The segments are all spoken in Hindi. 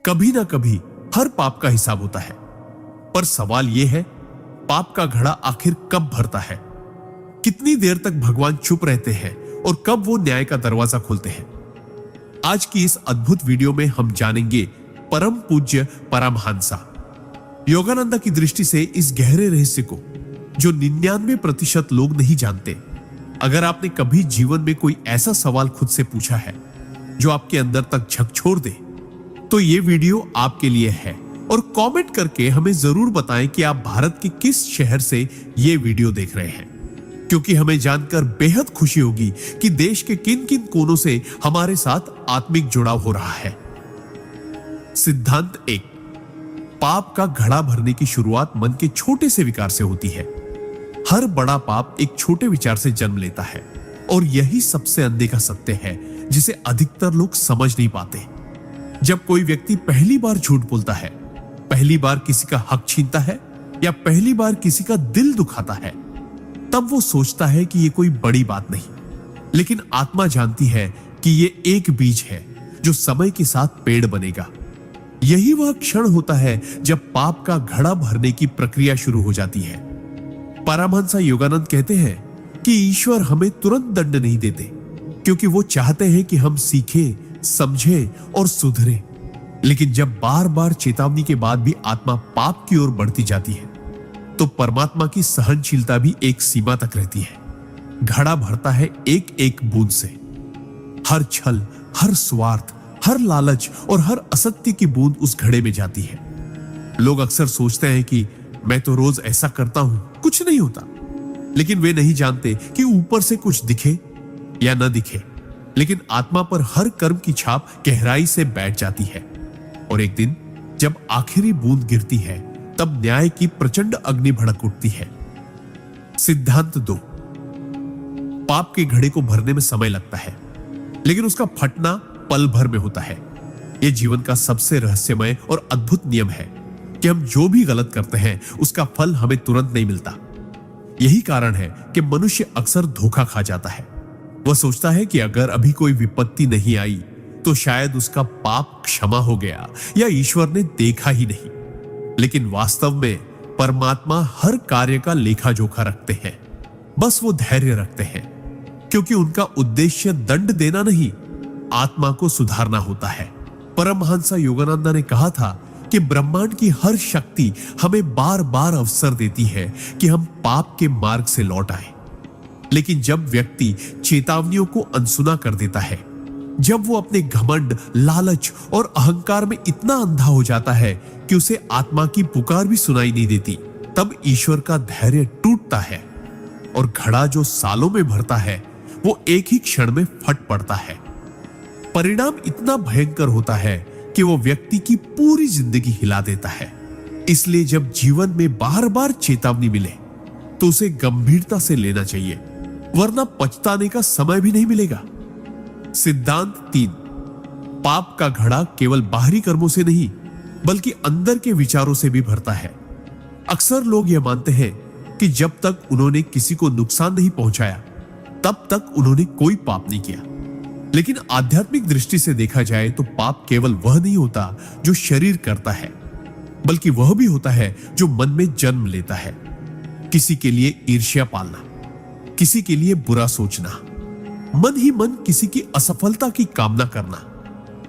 कभी ना कभी हर पाप का हिसाब होता है, पर सवाल यह है, पाप का घड़ा आखिर कब भरता है? कितनी देर तक भगवान चुप रहते हैं और कब वो न्याय का दरवाजा खोलते हैं? आज की इस अद्भुत वीडियो में हम जानेंगे परम पूज्य परमहंसा योगानंदा की दृष्टि से इस गहरे रहस्य को जो 99% लोग नहीं जानते। अगर आपने कभी जीवन में कोई ऐसा सवाल खुद से पूछा है जो आपके अंदर तक झकझोर दे, तो ये वीडियो आपके लिए है। और कमेंट करके हमें जरूर बताएं कि आप भारत के किस शहर से ये वीडियो देख रहे हैं, क्योंकि हमें जानकर बेहद खुशी होगी कि देश के किन किन कोनों से हमारे साथ आत्मिक जुड़ाव हो रहा है। सिद्धांत 1। पाप का घड़ा भरने की शुरुआत मन के छोटे से विकार से होती है। हर बड़ा पाप एक छोटे विचार से जन्म लेता है और यही सबसे अनदेखा सत्य है जिसे अधिकतर लोग समझ नहीं पाते। जब कोई व्यक्ति पहली बार झूठ बोलता है, पहली बार किसी का हक छीनता है या पहली बार किसी का दिल दुखाता है, तब वो सोचता है कि ये कोई बड़ी बात नहीं, लेकिन आत्मा जानती है कि ये एक बीज है जो समय के साथ पेड़ बनेगा। यही वह क्षण होता है जब पाप का घड़ा भरने की प्रक्रिया शुरू हो जाती है। परमहंसा योगानंद कहते हैं कि ईश्वर हमें तुरंत दंड नहीं देते, क्योंकि वो चाहते हैं कि हम सीखें, समझें और सुधरें। लेकिन जब बार बार चेतावनी के बाद भी आत्मा पाप की ओर बढ़ती जाती है, तो परमात्मा की सहनशीलता भी एक सीमा तक रहती है। घड़ा भरता है एक एक बूंद से। हर छल, हर स्वार्थ, हर लालच और हर असत्य की बूंद उस घड़े में जाती है। लोग अक्सर सोचते हैं कि मैं तो रोज ऐसा करता हूं, कुछ नहीं होता। लेकिन वे नहीं जानते कि ऊपर से कुछ दिखे या न दिखे, लेकिन आत्मा पर हर कर्म की छाप गहराई से बैठ जाती है। और एक दिन जब आखिरी बूंद गिरती है, तब न्याय की प्रचंड अग्नि भड़क उठती है। सिद्धांत 2। पाप के घड़े को भरने में समय लगता है, लेकिन उसका फटना पल भर में होता है। यह जीवन का सबसे रहस्यमय और अद्भुत नियम है कि हम जो भी गलत करते हैं उसका फल हमें तुरंत नहीं मिलता। यही कारण है कि मनुष्य अक्सर धोखा खा जाता है। वह सोचता है कि अगर अभी कोई विपत्ति नहीं आई तो शायद उसका पाप क्षमा हो गया या ईश्वर ने देखा ही नहीं। लेकिन वास्तव में परमात्मा हर कार्य का लेखा जोखा रखते हैं। बस वो धैर्य रखते हैं, क्योंकि उनका उद्देश्य दंड देना नहीं, आत्मा को सुधारना होता है। परमहंसा योगानंदा ने कहा था कि ब्रह्मांड की हर शक्ति हमें बार बार अवसर देती है कि हम पाप के मार्ग से लौट आए। लेकिन जब व्यक्ति चेतावनियों को अनसुना कर देता है, जब वो अपने घमंड, लालच और अहंकार में इतना अंधा हो जाता है कि उसे आत्मा की पुकार भी सुनाई नहीं देती, तब ईश्वर का धैर्य टूटता है और घड़ा जो सालों में भरता है वो एक ही क्षण में फट पड़ता है। परिणाम इतना भयंकर होता है कि वो व्यक्ति की पूरी जिंदगी हिला देता है। इसलिए जब जीवन में बार बार चेतावनी मिले तो उसे गंभीरता से लेना चाहिए, वरना पछताने का समय भी नहीं मिलेगा। सिद्धांत 3। पाप का घड़ा केवल बाहरी कर्मों से नहीं, बल्कि अंदर के विचारों से भी भरता है। अक्सर लोग यह मानते हैं कि जब तक उन्होंने किसी को नुकसान नहीं पहुंचाया, तब तक उन्होंने कोई पाप नहीं किया। लेकिन आध्यात्मिक दृष्टि से देखा जाए तो पाप केवल वह नहीं होता जो शरीर करता है, बल्कि वह भी होता है जो मन में जन्म लेता है। किसी के लिए ईर्ष्या पालना, किसी के लिए बुरा सोचना, मन ही मन किसी की असफलता की कामना करना,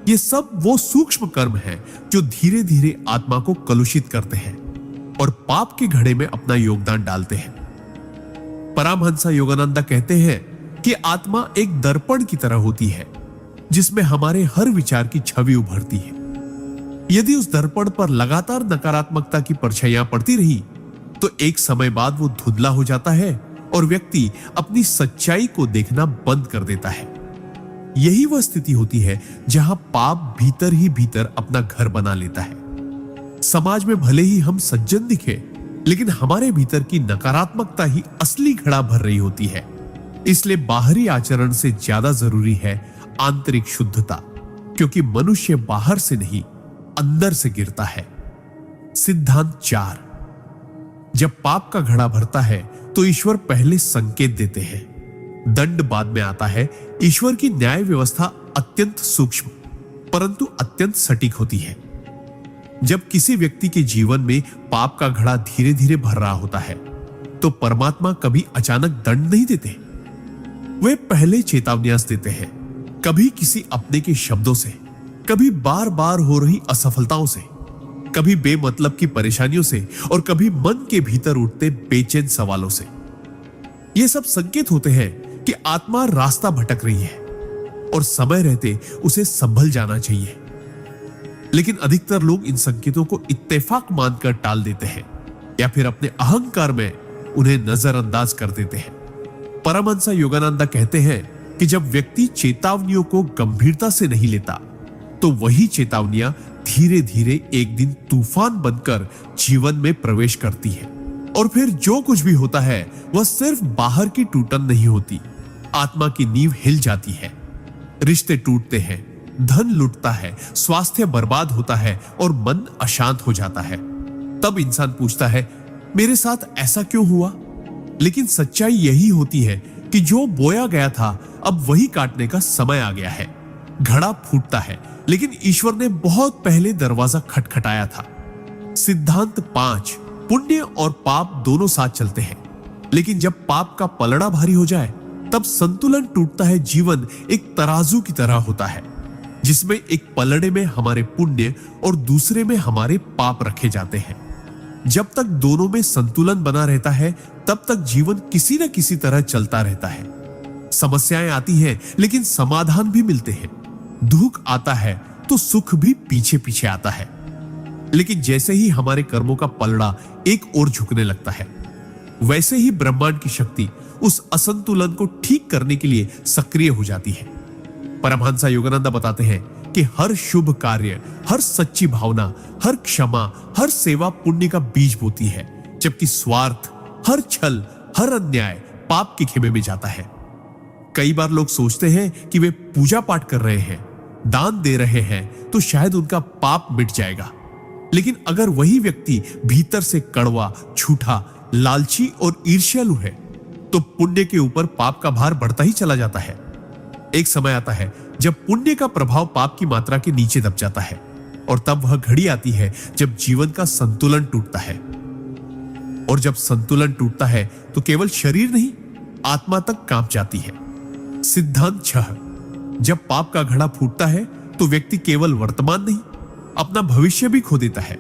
ये सब वो सूक्ष्म कर्म हैं जो धीरे धीरे आत्मा को कलुषित करते हैं और पाप के घड़े में अपना योगदान डालते हैं। परमहंसा योगानंदा कहते हैं कि आत्मा एक दर्पण की तरह होती है, जिसमें हमारे हर विचार की छवि उभरती है। यदि उस दर्पण पर लगातार नकारात्मकता की परछाइयां पड़ती रही, तो एक समय बाद वो धुंधला हो जाता है और व्यक्ति अपनी सच्चाई को देखना बंद कर देता है। यही वह स्थिति होती है जहां पाप भीतर ही भीतर अपना घर बना लेता है। समाज में भले ही हम सज्जन दिखे, लेकिन हमारे भीतर की नकारात्मकता ही असली घड़ा भर रही होती है। इसलिए बाहरी आचरण से ज्यादा जरूरी है आंतरिक शुद्धता, क्योंकि मनुष्य बाहर से नहीं, अंदर से गिरता है। सिद्धांत 4। जब पाप का घड़ा भरता है तो ईश्वर पहले संकेत देते हैं, दंड बाद में आता है। ईश्वर की न्याय व्यवस्था अत्यंत सूक्ष्म परंतु अत्यंत सटीक होती है। जब किसी व्यक्ति के जीवन में पाप का घड़ा धीरे धीरे भर रहा होता है तो परमात्मा कभी अचानक दंड नहीं देते। वे पहले चेतावनियां देते हैं, कभी किसी अपने के शब्दों से, कभी बार बार हो रही असफलताओं से, कभी बेमतलब की परेशानियों से और कभी मन के भीतर उठते बेचैन सवालों से। ये सब संकेत होते हैं कि आत्मा रास्ता भटक रही है और समय रहते उसे संभल जाना चाहिए। लेकिन अधिकतर लोग इन संकेतों को इत्तेफाक मानकर टाल देते हैं या फिर अपने अहंकार में उन्हें नजरअंदाज कर देते हैं। परमहंस योगानंद कहते हैं कि जब व्यक्ति चेतावनियों को गंभीरता से नहीं लेता तो वही चेतावनियां धीरे धीरे एक दिन तूफान बनकर जीवन में प्रवेश करती है और फिर जो कुछ भी होता है वह सिर्फ बाहर की टूटन नहीं होती, आत्मा की नींव हिल जाती है। रिश्ते टूटते हैं, धन लुटता है, स्वास्थ्य बर्बाद होता है और मन अशांत हो जाता है। तब इंसान पूछता है, मेरे साथ ऐसा क्यों हुआ? लेकिन सच्चाई यही होती है कि जो बोया गया था अब वही काटने का समय आ गया है। घड़ा फूटता है लेकिन ईश्वर ने बहुत पहले दरवाजा खटखटाया था। सिद्धांत 5, पुण्य और पाप दोनों साथ चलते हैं, लेकिन जब पाप का पलड़ा भारी हो जाए तब संतुलन टूटता है। जीवन एक तराजू की तरह होता है जिसमें एक पलड़े में हमारे पुण्य और दूसरे में हमारे पाप रखे जाते हैं। जब तक दोनों में संतुलन बना रहता है तब तक जीवन किसी न किसी तरह चलता रहता है। समस्याएं आती हैं लेकिन समाधान भी मिलते हैं। दुख आता है तो सुख भी पीछे पीछे आता है। लेकिन जैसे ही हमारे कर्मों का पलड़ा एक ओर झुकने लगता है वैसे ही ब्रह्मांड की शक्ति उस असंतुलन को ठीक करने के लिए सक्रिय हो जाती है। परमहंस योगानंद बताते हैं कि हर शुभ कार्य, हर सच्ची भावना, हर क्षमा, हर सेवा पुण्य का बीज बोती है, जबकि स्वार्थ, हर छल, हर अन्याय पाप के खेमे में जाता है। कई बार लोग सोचते हैं कि वे पूजा पाठ कर रहे हैं, दान दे रहे हैं तो शायद उनका पाप मिट जाएगा। लेकिन अगर वही व्यक्ति भीतर से कड़वा, झूठा, लालची और ईर्ष्यालु है तो पुण्य के ऊपर पाप का भार बढ़ता ही चला जाता है। एक समय आता है जब पुण्य का प्रभाव पाप की मात्रा के नीचे दब जाता है और तब वह घड़ी आती है जब जीवन का संतुलन टूटता है। और जब संतुलन टूटता है तो केवल शरीर नहीं, आत्मा तक कांप जाती है। सिद्धांत 6, जब पाप का घड़ा फूटता है तो व्यक्ति केवल वर्तमान नहीं, अपना भविष्य भी खो देता है।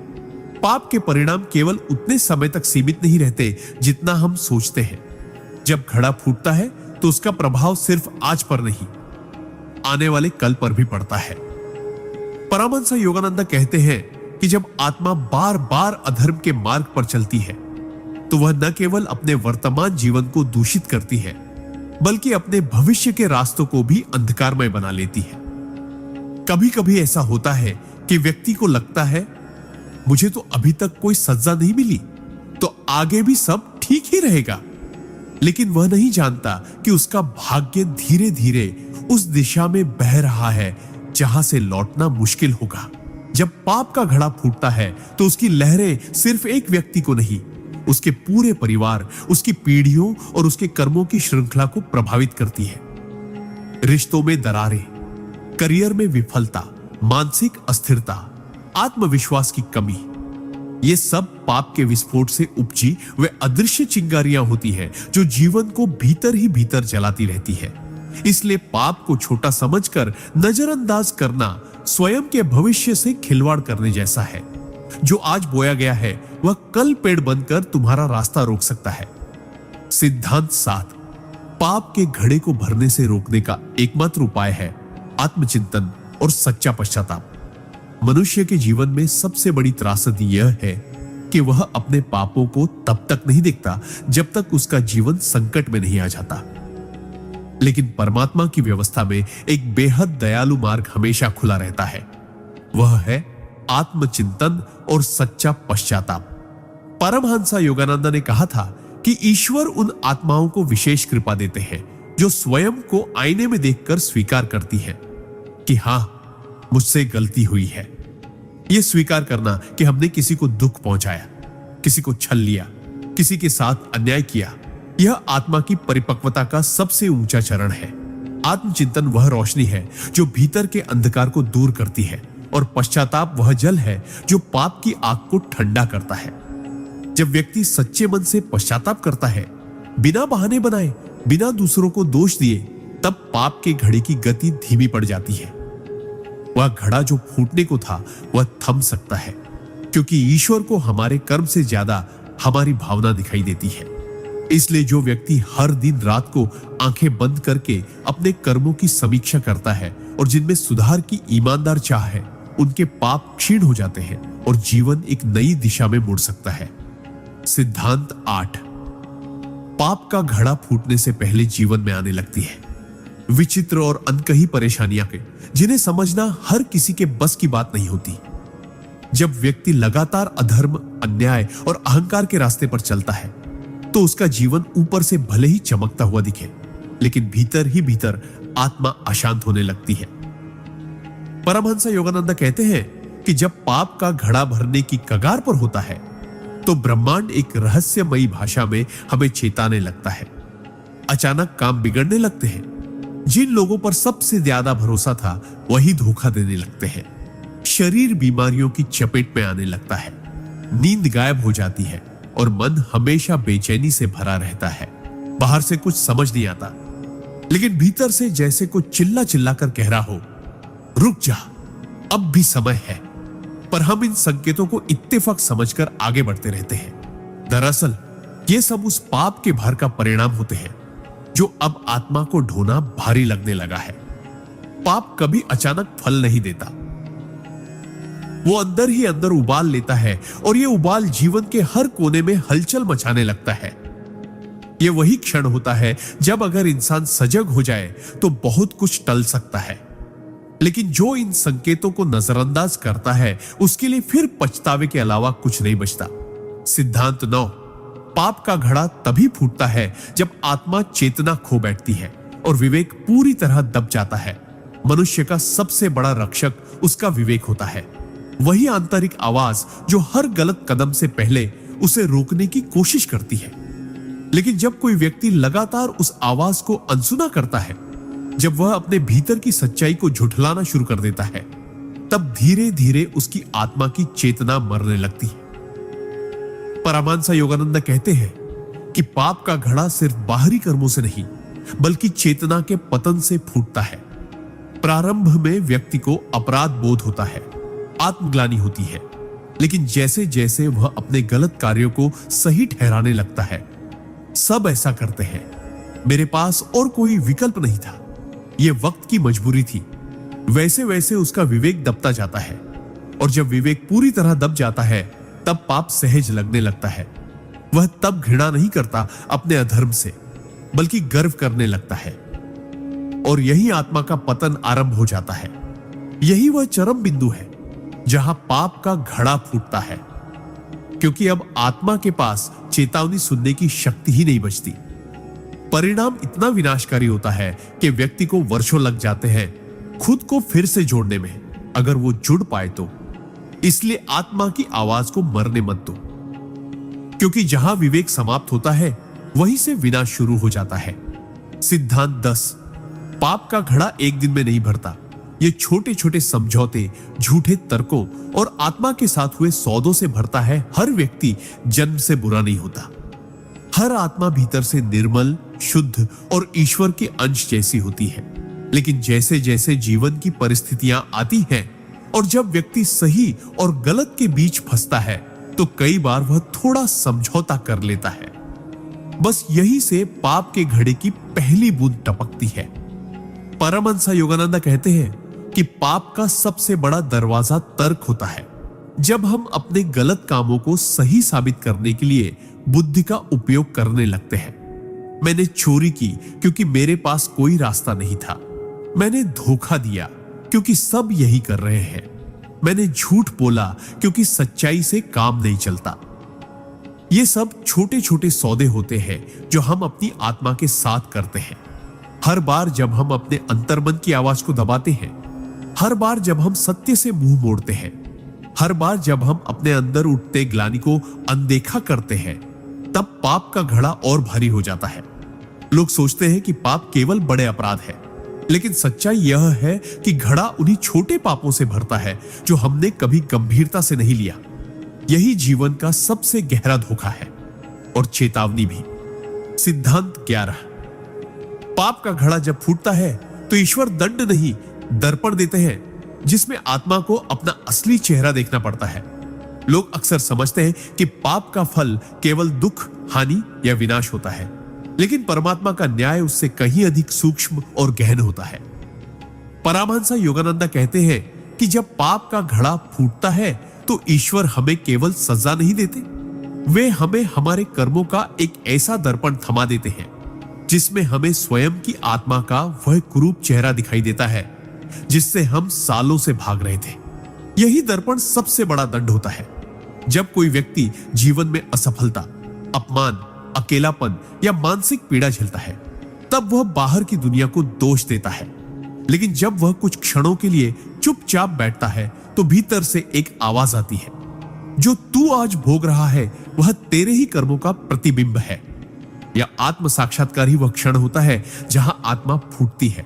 पाप के परिणाम केवल उतने समय तक सीमित नहीं रहते जितना हम सोचते हैं। जब घड़ा फूटता है तो उसका प्रभाव सिर्फ आज पर नहीं, आने वाले कल पर भी पड़ता है। परमहंस योगानंद कहते हैं कि जब आत्मा बार बार अधर्म के मार्ग पर चलती है तो वह न केवल अपने वर्तमान जीवन को दूषित करती है बल्कि अपने भविष्य के रास्तों को भी अंधकारमय बना लेती है। कभी कभी ऐसा होता है कि व्यक्ति को लगता है मुझे तो अभी तक कोई सजा नहीं मिली तो आगे भी सब ठीक ही रहेगा, लेकिन वह नहीं जानता कि उसका भाग्य धीरे धीरे उस दिशा में बह रहा है जहां से लौटना मुश्किल होगा। जब पाप का घड़ा फूटता है तो उसकी लहरें सिर्फ एक व्यक्ति को नहीं, उसके पूरे परिवार, उसकी पीढ़ियों और उसके कर्मों की श्रृंखला को प्रभावित करती है। रिश्तों में दरारें, करियर में विफलता, मानसिक अस्थिरता, आत्मविश्वास की कमी, ये सब पाप के विस्फोट से उपजी वे अदृश्य चिंगारियां होती हैं जो जीवन को भीतर ही भीतर जलाती रहती है। इसलिए पाप को छोटा समझकर नजरअंदाज करना स्वयं के भविष्य से खिलवाड़ करने जैसा है। जो आज बोया गया है वह कल पेड़ बनकर तुम्हारा रास्ता रोक सकता है। सिद्धांत 7, पाप के घड़े को भरने से रोकने का एकमात्र उपाय है आत्मचिंतन और सच्चा पश्चाताप। मनुष्य के जीवन में सबसे बड़ी त्रासदी यह है कि वह अपने पापों को तब तक नहीं देखता जब तक उसका जीवन संकट में नहीं आ जाता। लेकिन परमात्मा की व्यवस्था में एक बेहद दयालु मार्ग हमेशा खुला रहता है, वह है आत्मचिंतन और सच्चा पश्चाताप। परमहंस योगानंद ने कहा था कि ईश्वर उन आत्माओं को विशेष कृपा देते हैं जो स्वयं को आईने में देखकर स्वीकार करती है कि हां, मुझसे गलती हुई है। यह स्वीकार करना कि हमने किसी को दुख पहुंचाया, किसी को छल लिया, किसी के साथ अन्याय किया, यह आत्मा की परिपक्वता का सबसे ऊंचा चरण है। आत्मचिंतन वह रोशनी है जो भीतर के अंधकार को दूर करती है और पश्चाताप वह जल है जो पाप की आग को ठंडा करता है। जब व्यक्ति सच्चे मन से पश्चाताप करता है, बिना बहाने बनाए, बिना दूसरों को दोष दिए, तब पाप के घड़े की गति धीमी पड़ जाती है। वह घड़ा जो फूटने को था वह थम सकता है, क्योंकि ईश्वर को हमारे कर्म से ज्यादा हमारी भावना दिखाई देती है। इसलिए जो व्यक्ति हर दिन रात को आंखें बंद करके अपने कर्मों की समीक्षा करता है और जिनमें सुधार की ईमानदार चाह है, उनके पाप क्षीण हो जाते हैं और जीवन एक नई दिशा में मुड़ सकता है। सिद्धांत 8। पाप का घड़ा फूटने से पहले जीवन में आने लगती है विचित्र और अनकही परेशानियां के, जिन्हें समझना हर किसी के बस की बात नहीं होती। जब व्यक्ति लगातार अधर्म, अन्याय और अहंकार के रास्ते पर चलता है, तो उसका जीवन ऊपर से भले ही चमकता हुआ दिखे, लेकिन भीतर ही भीतर आत्मा अशांत होने लगती है। परमहंस योगानंद कहते हैं कि जब पाप का घड़ा भरने की कगार पर होता है, तो ब्रह्मांड एक रहस्यमयी भाषा में हमें चेताने लगता है। अचानक काम बिगड़ने लगते हैं। जिन लोगों पर सबसे ज्यादा भरोसा था, वही धोखा देने लगते हैं। शरीर बीमारियों की चपेट में आने लगता है। नींद गायब हो जाती है और मन हमेशा बेचैनी से भरा रहता है। बाहर से कुछ समझ नहीं आता, लेकिन भीतर से जैसे कुछ चिल्ला चिल्ला कर कह रहा हो, रुक जा, अब भी समय है। पर हम इन संकेतों को इत्तेफाक समझकर आगे बढ़ते रहते हैं। दरअसल ये सब उस पाप के भार का परिणाम होते हैं जो अब आत्मा को ढोना भारी लगने लगा है। पाप कभी अचानक फल नहीं देता, वो अंदर ही अंदर उबाल लेता है और ये उबाल जीवन के हर कोने में हलचल मचाने लगता है। ये वही क्षण होता है जब अगर इंसान सजग हो जाए तो बहुत कुछ टल सकता है, लेकिन जो इन संकेतों को नजरअंदाज करता है, उसके लिए फिर पछतावे के अलावा कुछ नहीं बचता। सिद्धांत 9। पाप का घड़ा तभी फूटता है जब आत्मा चेतना खो बैठती है और विवेक पूरी तरह दब जाता है। मनुष्य का सबसे बड़ा रक्षक उसका विवेक होता है। वही आंतरिक आवाज जो हर गलत कदम से पहले उसे रोकने की कोशिश करती है। लेकिन जब कोई व्यक्ति लगातार उस आवाज को अनसुना करता है, जब वह अपने भीतर की सच्चाई को झुठलाना शुरू कर देता है, तब धीरे धीरे उसकी आत्मा की चेतना मरने लगती है। परमहंस योगानंद कहते हैं कि पाप का घड़ा सिर्फ बाहरी कर्मों से नहीं, बल्कि चेतना के पतन से फूटता है। प्रारंभ में व्यक्ति को अपराध बोध होता है, आत्मग्लानि होती है, लेकिन जैसे जैसे वह अपने गलत कार्यों को सही ठहराने लगता है, सब ऐसा करते हैं, मेरे पास और कोई विकल्प नहीं था, यह वक्त की मजबूरी थी, वैसे वैसे उसका विवेक दबता जाता है। और जब विवेक पूरी तरह दब जाता है, तब पाप सहज लगने लगता है। वह तब घृणा नहीं करता अपने अधर्म से, बल्कि गर्व करने लगता है। और यही आत्मा का पतन आरंभ हो जाता है। यही वह चरम बिंदु है जहां पाप का घड़ा फूटता है, क्योंकि अब आत्मा के पास चेतावनी सुनने की शक्ति ही नहीं बचती। परिणाम इतना विनाशकारी होता है कि व्यक्ति को वर्षों लग जाते हैं खुद को फिर से जोड़ने में, अगर वो जुड़ पाए तो। इसलिए आत्मा की आवाज को मरने मत दो, क्योंकि जहां विवेक समाप्त होता है, वहीं से विनाश शुरू हो जाता है। सिद्धांत 10। पाप का घड़ा एक दिन में नहीं भरता। ये छोटे छोटे समझौते, झूठे तर्कों और आत्मा के साथ हुए सौदों से भरता है। हर व्यक्ति जन्म से बुरा नहीं होता। हर आत्मा भीतर से निर्मल, शुद्ध और ईश्वर के अंश जैसी होती है। लेकिन जैसे जैसे जीवन की परिस्थितियां आती हैं और जब व्यक्ति सही और गलत के बीच फंसता है, तो कई बार वह थोड़ा समझौता कर लेता है। बस यही से पाप के घड़े की पहली बूंद टपकती है। परमहंस योगानंद कहते हैं कि पाप का सबसे बड़ा दरवाजा तर्क होता है। जब हम अपने गलत कामों को सही साबित करने के लिए बुद्धि का उपयोग करने लगते हैं। मैंने चोरी की क्योंकि मेरे पास कोई रास्ता नहीं था। मैंने धोखा दिया क्योंकि सब यही कर रहे हैं। मैंने झूठ बोला क्योंकि सच्चाई से काम नहीं चलता। ये सब छोटे छोटे सौदे होते हैं जो हम अपनी आत्मा के साथ करते हैं। हर बार जब हम अपने अंतर्मन की आवाज को दबाते हैं, हर बार जब हम सत्य से मुंह मोड़ते हैं, हर बार जब हम अपने अंदर उठते ग्लानि को अनदेखा करते हैं, तब पाप का घड़ा और भारी हो जाता है। लोग सोचते हैं कि पाप केवल बड़े अपराध है, लेकिन सच्चाई यह है कि घड़ा उन्हीं छोटे पापों से भरता है जो हमने कभी गंभीरता से नहीं लिया। यही जीवन का सबसे गहरा धोखा है और चेतावनी भी। सिद्धांत 11। पाप का घड़ा जब फूटता है तो ईश्वर दंड नहीं, दर्पण देते हैं, जिसमें आत्मा को अपना असली चेहरा देखना पड़ता है। लोग अक्सर समझते हैं कि पाप का फल केवल दुख, हानि या विनाश होता है, लेकिन परमात्मा का न्याय उससे कहीं अधिक सूक्ष्म और गहन होता है। परमहंस योगानंद कहते हैं कि जब पाप का घड़ा फूटता है तो ईश्वर हमें केवल सजा नहीं देते, वे हमें हमारे कर्मों का एक ऐसा दर्पण थमा देते हैं जिसमें हमें स्वयं की आत्मा का वह कुरूप चेहरा दिखाई देता है जिससे हम सालों से भाग रहे थे। यही दर्पण सबसे बड़ा दंड होता है। जब कोई व्यक्ति जीवन में असफलता, अपमान, अकेलापन या मानसिक पीड़ा झेलता है, तब वह बाहर की दुनिया को दोष देता है। लेकिन जब वह कुछ क्षणों के लिए चुपचाप बैठता है तो भीतर से एक आवाज आती है, जो तू आज भोग रहा है वह तेरे ही कर्मों का प्रतिबिंब है। यह आत्म साक्षात्कार ही वह क्षण होता है जहां आत्मा फूटती है,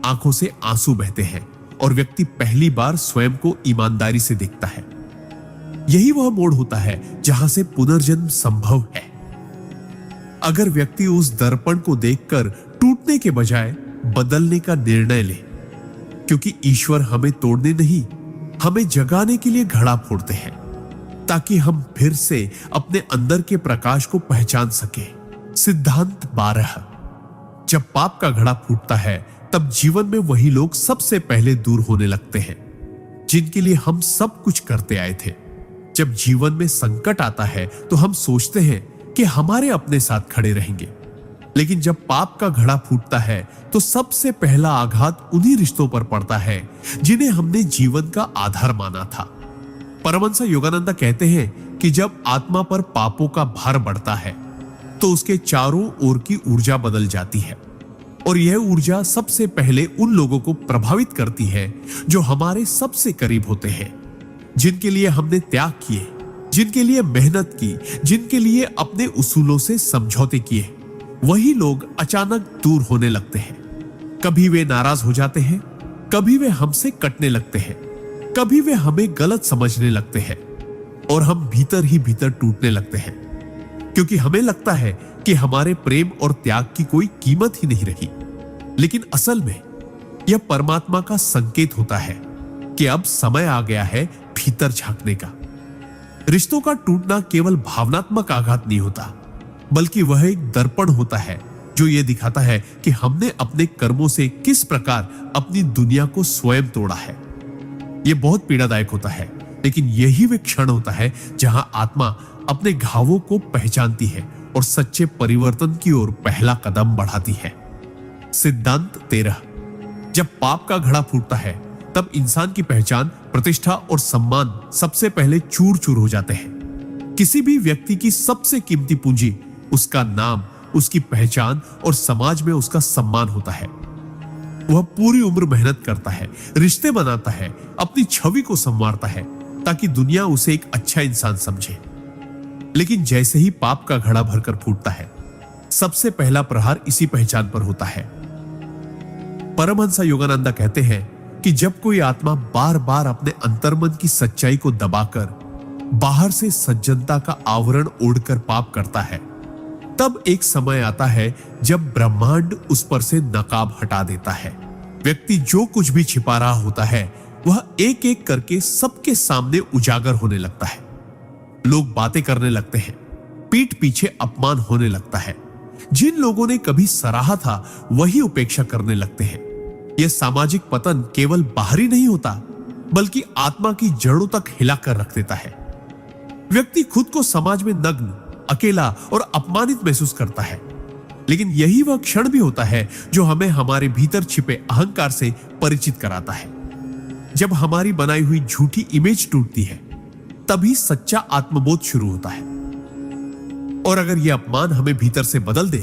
आंखों से आंसू बहते हैं और व्यक्ति पहली बार स्वयं को ईमानदारी से देखता है। यही वह मोड़ होता है जहां से पुनर्जन्म संभव है। अगर व्यक्ति उस दर्पण को देखकर टूटने के बजाय बदलने का निर्णय ले, क्योंकि ईश्वर हमें तोड़ने नहीं, हमें जगाने के लिए घड़ा फोड़ते हैं ताकि हम फिर से अपने अंदर के प्रकाश को पहचान सके। सिद्धांत 12। जब पाप का घड़ा फूटता है तब जीवन में वही लोग सबसे पहले दूर होने लगते हैं जिनके लिए हम सब कुछ करते आए थे। जब जीवन में संकट आता है तो हम सोचते हैं कि हमारे अपने साथ खड़े रहेंगे, लेकिन जब पाप का घड़ा फूटता है तो सबसे पहला आघात उन्हीं रिश्तों पर पड़ता है जिन्हें हमने जीवन का आधार माना था। परमहंस योगानंद कहते हैं कि जब आत्मा पर पापों का भार बढ़ता है तो उसके चारों ओर की ऊर्जा बदल जाती है, और यह ऊर्जा सबसे पहले उन लोगों को प्रभावित करती है जो हमारे सबसे करीब होते हैं, जिनके लिए हमने त्याग किए, जिनके लिए मेहनत की, जिनके लिए अपने उसूलों से समझौते किए। वही लोग अचानक दूर होने लगते हैं। कभी वे नाराज हो जाते हैं, कभी वे हमसे कटने लगते हैं, कभी वे हमें गलत समझने लगते हैं और हम भीतर ही भीतर टूटने लगते हैं, क्योंकि हमें लगता है कि हमारे प्रेम और त्याग की कोई कीमत ही नहीं रही। लेकिन असल में यह परमात्मा का संकेत होता है कि अब समय आ गया है भीतर झांकने का। रिश्तों का टूटना केवल भावनात्मक आघात नहीं होता, बल्कि वह एक दर्पण होता है जो यह दिखाता है कि हमने अपने कर्मों से किस प्रकार अपनी दुनिया को स्वयं तोड़ा है। यह बहुत पीड़ादायक होता है, लेकिन यही वह क्षण होता है जहां आत्मा अपने घावों को पहचानती है और सच्चे परिवर्तन की ओर पहला कदम बढ़ाती है। सिद्धांत 13। जब पाप का घड़ा फूटता है तब इंसान की पहचान, प्रतिष्ठा और सम्मान सबसे पहले चूर चूर हो जाते हैं। किसी भी व्यक्ति की सबसे कीमती पूंजी उसका नाम, उसकी पहचान और समाज में उसका सम्मान होता है। वह पूरी उम्र मेहनत करता है, रिश्ते बनाता है, अपनी छवि को संवारता है ताकि दुनिया उसे एक अच्छा इंसान समझे। लेकिन जैसे ही पाप का घड़ा भरकर फूटता है, सबसे पहला प्रहार इसी पहचान पर होता है। परमहंस योगानंद कहते हैं कि जब कोई आत्मा बार बार अपने अंतर्मन की सच्चाई को दबाकर बाहर से सज्जनता का आवरण ओढ़कर पाप करता है, तब एक समय आता है जब ब्रह्मांड उस पर से नकाब हटा देता है। व्यक्ति जो कुछ भी छिपा रहा होता है वह एक एक करके सबके सामने उजागर होने लगता है। लोग बातें करने लगते हैं, पीठ पीछे अपमान होने लगता है। जिन लोगों ने कभी सराहा था वही उपेक्षा करने लगते हैं। यह सामाजिक पतन केवल बाहरी नहीं होता, बल्कि आत्मा की जड़ों तक हिलाकर रख देता है। व्यक्ति खुद को समाज में नग्न, अकेला और अपमानित महसूस करता है। लेकिन यही वह क्षण भी होता है जो हमें हमारे भीतर छिपे अहंकार से परिचित कराता है। जब हमारी बनाई हुई झूठी इमेज टूटती है, तभी सच्चा आत्मबोध शुरू होता है। और अगर यह अपमान हमें भीतर से बदल दे,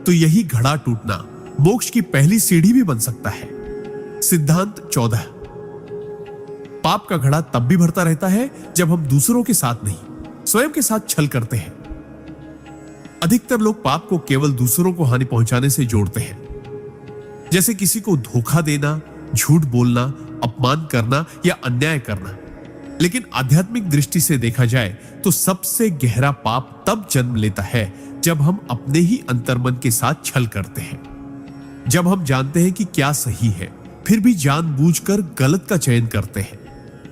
तो यही घड़ा टूटना मोक्ष की पहली सीढ़ी भी बन सकता है। सिद्धांत 14। पाप का घड़ा तब भी भरता रहता है जब हम दूसरों के साथ नहीं, स्वयं के साथ छल करते हैं। अधिकतर लोग पाप को केवल दूसरों को हानि पहुंचाने से जोड़ते हैं, जैसे किसी को धोखा देना, झूठ बोलना, अपमान करना या अन्याय करना। लेकिन आध्यात्मिक दृष्टि से देखा जाए तो सबसे गहरा पाप तब जन्म लेता है जब हम अपने ही अंतर्मन के साथ छल करते हैं। जब हम जानते हैं कि क्या सही है, फिर भी जानबूझकर गलत का चयन करते हैं।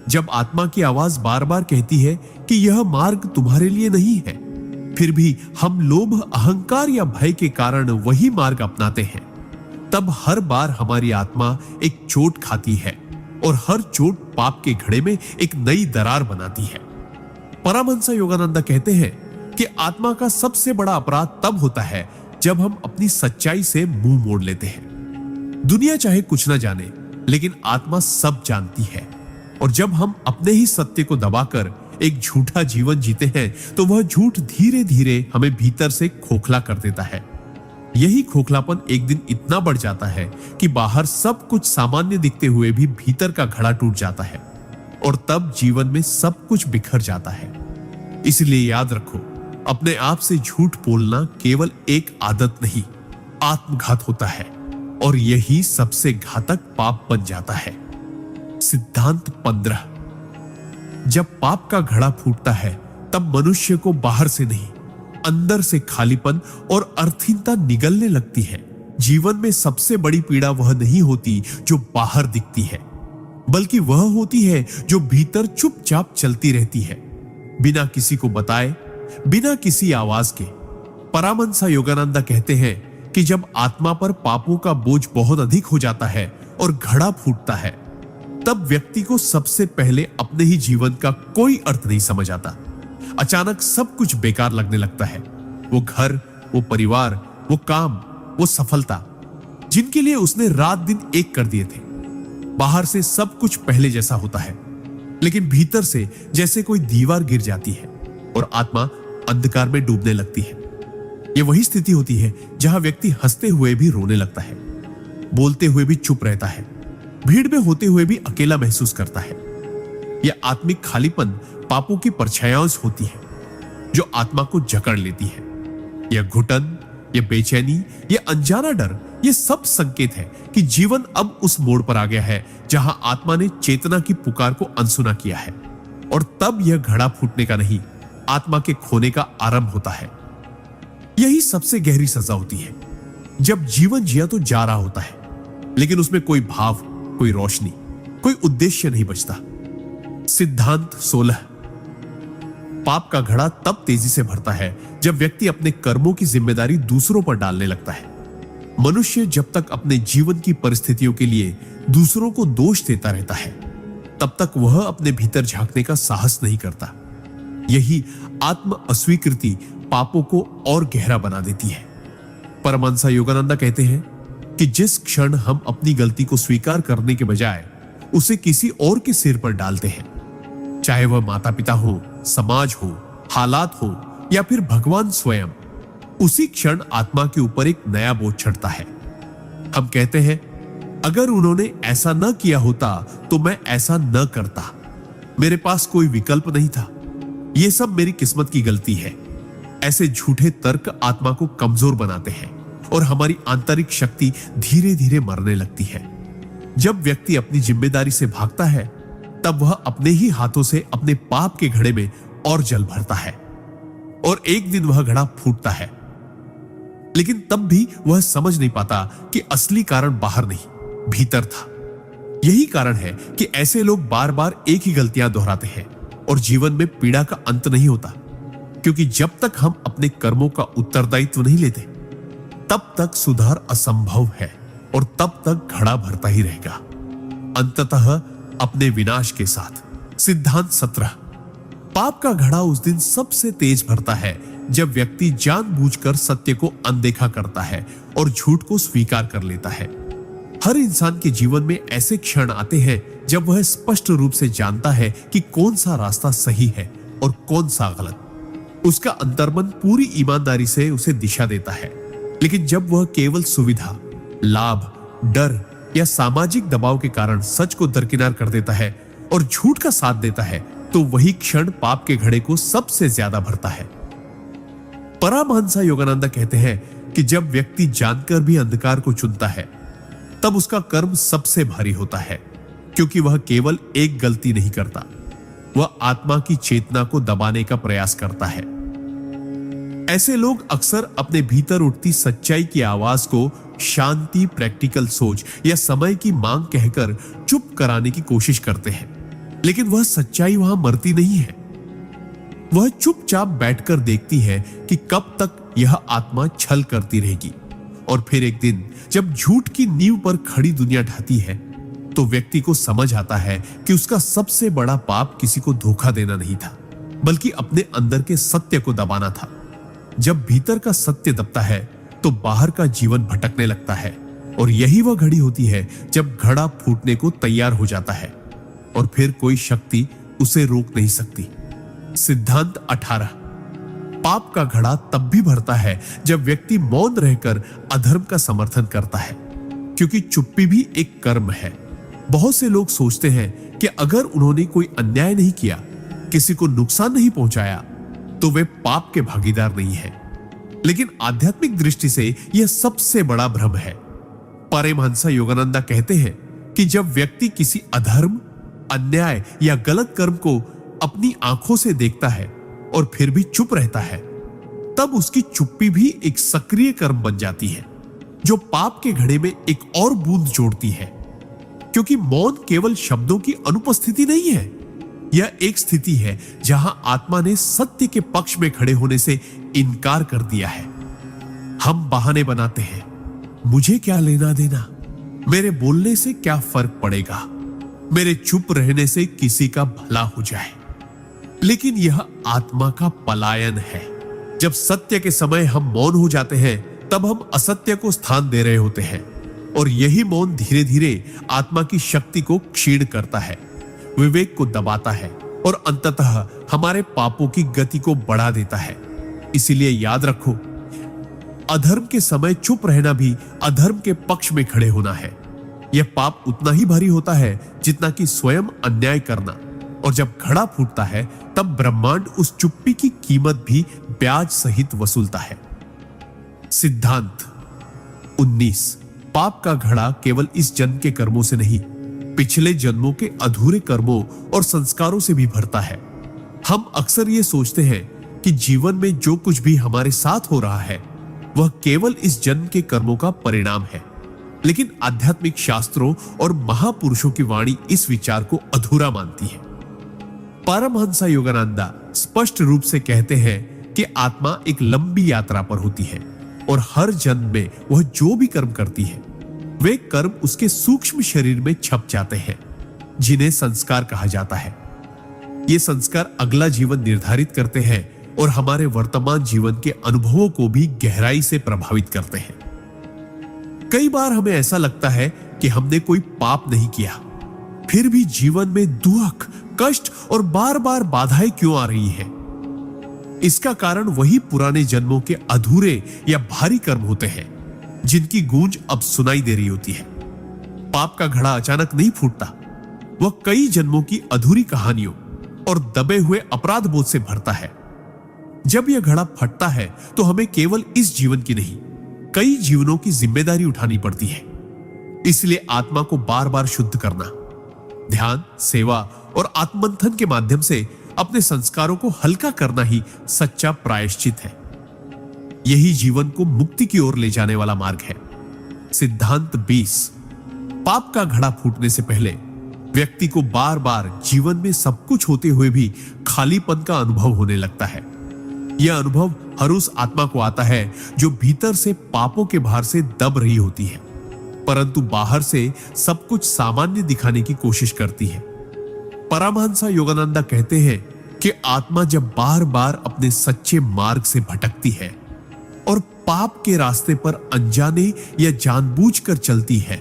जब आत्मा की आवाज बार बार कहती है कि यह मार्ग तुम्हारे लिए नहीं है, फिर भी हम लोभ, अहंकार या भय के कारण वही मार्ग अपनाते हैं। तब हर बार हमारी आत्मा एक चोट खाती है और हर चोट पाप के घड़े में एक नई दरार बनाती है। परमहंस योगानंद कहते हैं कि आत्मा का सबसे बड़ा अपराध तब होता है जब हम अपनी सच्चाई से मुंह मोड़ लेते हैं। दुनिया चाहे कुछ ना जाने, लेकिन आत्मा सब जानती है। और जब हम अपने ही सत्य को दबाकर एक झूठा जीवन जीते हैं, तो वह झूठ धीरे धीरे हमें भीतर से खोखला कर देता है। यही खोखलापन एक दिन इतना बढ़ जाता है कि बाहर सब कुछ सामान्य दिखते हुए भी भीतर का घड़ा टूट जाता है और तब जीवन में सब कुछ बिखर जाता है। इसलिए याद रखो, अपने आप से झूठ बोलना केवल एक आदत नहीं, आत्मघात होता है और यही सबसे घातक पाप बन जाता है। सिद्धांत 15। जब पाप का घड़ा फूटता है, तब मनुष्य को बाहर से नहीं, अंदर से खालीपन और अर्थहीनता निगलने लगती है। जीवन में सबसे बड़ी पीड़ा वह नहीं होती जो बाहर दिखती है, बल्कि वह होती है जो भीतर चुपचाप चलती रहती है, बिना किसी को बताए, बिना किसी आवाज के। परमहंस योगानंद कहते हैं कि जब आत्मा पर पापों का बोझ बहुत अधिक हो जाता है और घड़ा फूटता है, तब व्यक्ति को सबसे पहले अपने ही जीवन का कोई अर्थ नहीं समझ आता। अचानक सब कुछ बेकार लगने लगता है। वो घर, वो परिवार, वो काम, वो सफलता, जिनके लिए उसने रात दिन एक कर दिए थे। बाहर से सब कुछ पहले जैसा होता है, लेकिन भीतर से जैसे कोई दीवार गिर जाती है और आत्मा अंधकार में डूबने लगती है। यह वही स्थिति होती है जहां व्यक्ति हंसते हुए भी रोने लगता है, बोलते हुए भी चुप रहता है, भीड़ में होते हुए भी अकेला महसूस करता है। यह आत्मिक खालीपन पापों की परछायां होती है जो आत्मा को जकड़ लेती है। यह घुटन, यह बेचैनी, यह अनजाना डर, यह सब संकेत है कि जीवन अब उस मोड़ पर आ गया है जहां आत्मा ने चेतना की पुकार को अनसुना किया है। और तब यह घड़ा फूटने का नहीं, आत्मा के खोने का आरंभ होता है। यही सबसे गहरी सजा होती है, जब जीवन जिया तो जा रहा होता है, लेकिन उसमें कोई भाव, कोई रोशनी, कोई उद्देश्य नहीं बचता। सिद्धांत 16। पाप का घड़ा तब तेजी से भरता है जब व्यक्ति अपने कर्मों की जिम्मेदारी दूसरों पर डालने लगता है। मनुष्य जब तक अपने जीवन की परिस्थितियों के लिए दूसरों को दोष देता रहता है, तब तक वह अपने भीतर झांकने का साहस नहीं करता। यही आत्म अस्वीकृति पापों को और गहरा बना देती है। परमहंस योगानंद कहते हैं कि जिस क्षण हम अपनी गलती को स्वीकार करने के बजाय उसे किसी और के सिर पर डालते हैं, चाहे वह माता पिता हो, समाज हो, हालात हो या फिर भगवान स्वयं, उसी क्षण आत्मा के ऊपर एक नया बोझ चढ़ता है। हम कहते हैं, अगर उन्होंने ऐसा न किया होता तो मैं ऐसा न करता, मेरे पास कोई विकल्प नहीं था, यह सब मेरी किस्मत की गलती है। ऐसे झूठे तर्क आत्मा को कमजोर बनाते हैं और हमारी आंतरिक शक्ति धीरे धीरे मरने लगती है। जब व्यक्ति अपनी जिम्मेदारी से भागता है, तब वह अपने ही हाथों से अपने पाप के घड़े में और जल भरता है और एक दिन वह घड़ा फूटता है। लेकिन तब भी वह समझ नहीं पाता कि असली कारण बाहर नहीं, भीतर था। यही कारण है कि ऐसे लोग बार बार एक ही गलतियां दोहराते हैं और जीवन में पीड़ा का अंत नहीं होता, क्योंकि जब तक हम अपने कर्मों का उत्तरदायित्व नहीं लेते, तब तक सुधार असंभव है और तब तक घड़ा भरता ही रहेगा, अंततः अपने विनाश के साथ। सिद्धांत 17। पाप का घड़ा उस दिन सबसे तेज भरता है जब व्यक्ति जानबूझकर सत्य को अनदेखा करता है और झूठ को स्वीकार कर लेता है। हर इंसान के जीवन में ऐसे क्षण आते हैं जब वह स्पष्ट रूप से जानता है कि कौन सा रास्ता सही है और कौन सा गलत। उसका अंतर्मन पूरी ईमानदारी से उसे दिशा देता है। लेकिन जब वह केवल सुविधा, लाभ, डर या सामाजिक दबाव के कारण सच को दरकिनार कर देता है और झूठ का साथ देता है, तो वही क्षण पाप के घड़े को सबसे ज्यादा भरता है। परमहंस योगानंद कहते हैं कि जब व्यक्ति जानकर भी अंधकार को चुनता है, तब उसका कर्म सबसे भारी होता है, क्योंकि वह केवल एक गलती नहीं करता, वह आत्मा की चेतना को दबाने का प्रयास करता है। ऐसे लोग अक्सर अपने भीतर उठती सच्चाई की आवाज को शांति, प्रैक्टिकल सोच या समय की मांग कहकर चुप कराने की कोशिश करते हैं, लेकिन वह सच्चाई वहां मरती नहीं है। वह चुपचाप बैठकर देखती है कि कब तक यह आत्मा छल करती रहेगी, और फिर एक दिन जब झूठ की नींव पर खड़ी दुनिया ढहती है, तो व्यक्ति को समझ आता है कि उसका सबसे बड़ा पाप किसी को धोखा देना नहीं था, बल्कि अपने अंदर के सत्य को दबाना था। जब भीतर का सत्य दबता है तो बाहर का जीवन भटकने लगता है, और यही वह घड़ी होती है जब घड़ा फूटने को तैयार हो जाता है, और फिर कोई शक्ति उसे रोक नहीं सकती। सिद्धांत 18। पाप का घड़ा तब भी भरता है जब व्यक्ति मौन रहकर अधर्म का समर्थन करता है, क्योंकि चुप्पी भी एक कर्म है। बहुत से लोग सोचते हैं कि अगर उन्होंने कोई अन्याय नहीं किया, किसी को नुकसान नहीं पहुंचाया, तो वे पाप के भागीदार नहीं हैं। लेकिन आध्यात्मिक दृष्टि से यह सबसे बड़ा भ्रम है। परमहंस योगानंदा कहते हैं कि जब व्यक्ति किसी अधर्म, अन्याय या गलत कर्म को अपनी आंखों से देखता है और फिर भी चुप रहता है, तब उसकी चुप्पी भी एक सक्रिय कर्म बन जाती है, जो पाप के घड़े में एक और बूंद जोड़ती है। क्योंकि मौन केवल शब्दों की अनुपस्थिति नहीं है, यह एक स्थिति है जहां आत्मा ने सत्य के पक्ष में खड़े होने से इनकार कर दिया है। हम बहाने बनाते हैं, मुझे क्या लेना देना, मेरे बोलने से क्या फर्क पड़ेगा, मेरे चुप रहने से किसी का भला हो जाए। लेकिन यह आत्मा का पलायन है। जब सत्य के समय हम मौन हो जाते हैं, तब हम असत्य को स्थान दे रहे होते हैं, और यही मौन धीरे धीरे आत्मा की शक्ति को क्षीण करता है, विवेक को दबाता है, और अंततः हमारे पापों की गति को बढ़ा देता है। इसीलिए याद रखो, अधर्म के समय चुप रहना भी अधर्म के पक्ष में खड़े होना है। यह पाप उतना ही भारी होता है जितना कि स्वयं अन्याय करना, और जब घड़ा फूटता है तब ब्रह्मांड उस चुप्पी की कीमत भी ब्याज सहित वसूलता है। सिद्धांत 19। पाप का घड़ा केवल इस जन्म के कर्मों से नहीं, पिछले जन्मों के अधूरे कर्मों और संस्कारों से भी भरता है। हम अक्सर ये सोचते हैं कि जीवन में जो कुछ भी हमारे साथ हो रहा है वह केवल इस जन्म के कर्मों का परिणाम है, लेकिन आध्यात्मिक शास्त्रों और महापुरुषों की वाणी इस विचार को अधूरा मानती है। परमहंस योगानंदा स्पष्ट रूप से कहते हैं कि आत्मा एक लंबी यात्रा पर होती है, और हर जन्म में वह जो भी कर्म करती है, वे कर्म उसके सूक्ष्म शरीर में छप जाते हैं, जिन्हें संस्कार कहा जाता है। ये संस्कार अगला जीवन निर्धारित करते हैं और हमारे वर्तमान जीवन के अनुभवों को भी गहराई से प्रभावित करते हैं। कई बार हमें ऐसा लगता है कि हमने कोई पाप नहीं किया, फिर भी जीवन में दुख, कष्ट और बार बार बाधाएं क्यों आ रही है? इसका कारण वही पुराने जन्मों के अधूरे या भारी कर्म होते हैं, जिनकी गूंज अब सुनाई दे रही होती है। पाप का घड़ा अचानक नहीं फूटता, वह कई जन्मों की अधूरी कहानियों और दबे हुए अपराध बोध से भरता है। जब यह घड़ा फटता है तो हमें केवल इस जीवन की नहीं, कई जीवनों की जिम्मेदारी उठानी पड़ती है। इसलिए आत्मा को बार बार शुद्ध करना, ध्यान, सेवा और आत्ममंथन के माध्यम से अपने संस्कारों को हल्का करना ही सच्चा प्रायश्चित है। यही जीवन को मुक्ति की ओर ले जाने वाला मार्ग है। सिद्धांत 20। पाप का घड़ा फूटने से पहले व्यक्ति को बार बार जीवन में सब कुछ होते हुए भी खालीपन का अनुभव होने लगता है। यह अनुभव हर उस आत्मा को आता है जो भीतर से पापों के भार से दब रही होती है, परंतु बाहर से सब कुछ सामान्य दिखाने की कोशिश करती है। परमहंस योगानंदा कहते हैं कि आत्मा जब बार बार अपने सच्चे मार्ग से भटकती है और पाप के रास्ते पर अनजाने या जानबूझकर चलती है,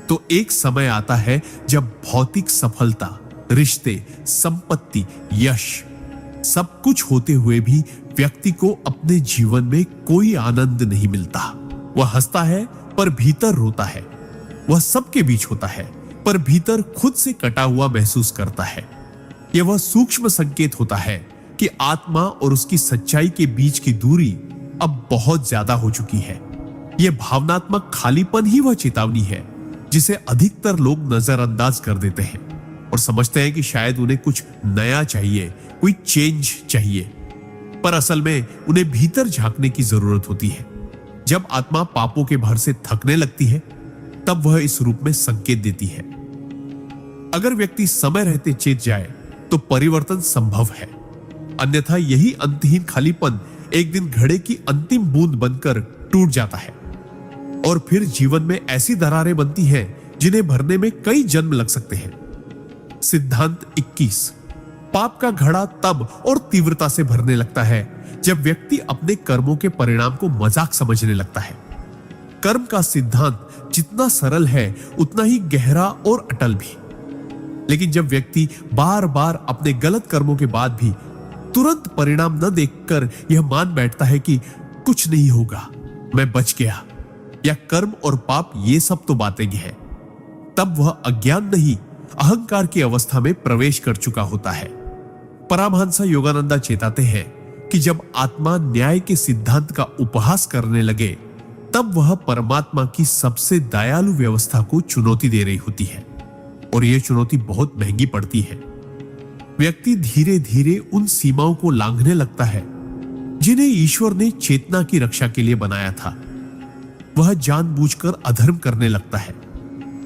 तो एक समय आता है जब भौतिक सफलता, रिश्ते, संपत्ति, यश, सब कुछ होते हुए भी व्यक्ति को अपने जीवन में कोई आनंद नहीं मिलता। वह हंसता है पर भीतर रोता है। वह सबके बीच होता है पर भीतर खुद से कटा हुआ महसूस करता है। यह वह सूक्ष्म संकेत होता है कि आत्मा और उसकी सच्चाई के बीच की दूरी अब बहुत ज्यादा हो चुकी है। यह भावनात्मक खालीपन ही वह चेतावनी है जिसे अधिकतर लोग नजरअंदाज कर देते हैं और समझते हैं कि शायद उन्हें कुछ नया चाहिए, कोई चेंज चाहिए। पर असल में उन्हें भीतर झांकने की जरूरत होती है। जब आत्मा पापों के भार से थकने लगती है, तब वह इस रूप में संकेत देती है। अगर व्यक्ति समय रहते चेत जाए तो परिवर्तन संभव है, अन्यथा यही अंतहीन खालीपन एक दिन घड़े की अंतिम बूंद बनकर टूट जाता है और फिर जीवन में ऐसी दरारें बनती हैं जिन्हें भरने में कई जन्म लग सकते हैं। सिद्धांत 21। पाप का घड़ा तब और तीव्रता से भरने लगता है जब व्यक्ति अपने कर्मों के परिणाम को मजाक समझने लगता है। कर्म का सिद्धांत जितना सरल है उतना ही गहरा और अटल भी। लेकिन जब व्यक्ति बार बार अपने गलत कर्मों के बाद भी तुरंत परिणाम न देखकर यह मान बैठता है कि कुछ नहीं होगा, मैं बच गया, या कर्म और पाप ये सब तो बातें हैं, तब वह अज्ञान नहीं अहंकार की अवस्था में प्रवेश कर चुका होता है। परमहंस योगानंदा चेताते हैं कि जब आत्मा न्याय के सिद्धांत का उपहास करने लगे, तब वह परमात्मा की सबसे दयालु व्यवस्था को चुनौती दे रही होती है और यह चुनौती बहुत महंगी पड़ती है। व्यक्ति धीरे धीरे उन सीमाओं को लांघने लगता है जिन्हें ईश्वर ने चेतना की रक्षा के लिए बनाया था। वह जानबूझकर अधर्म करने लगता है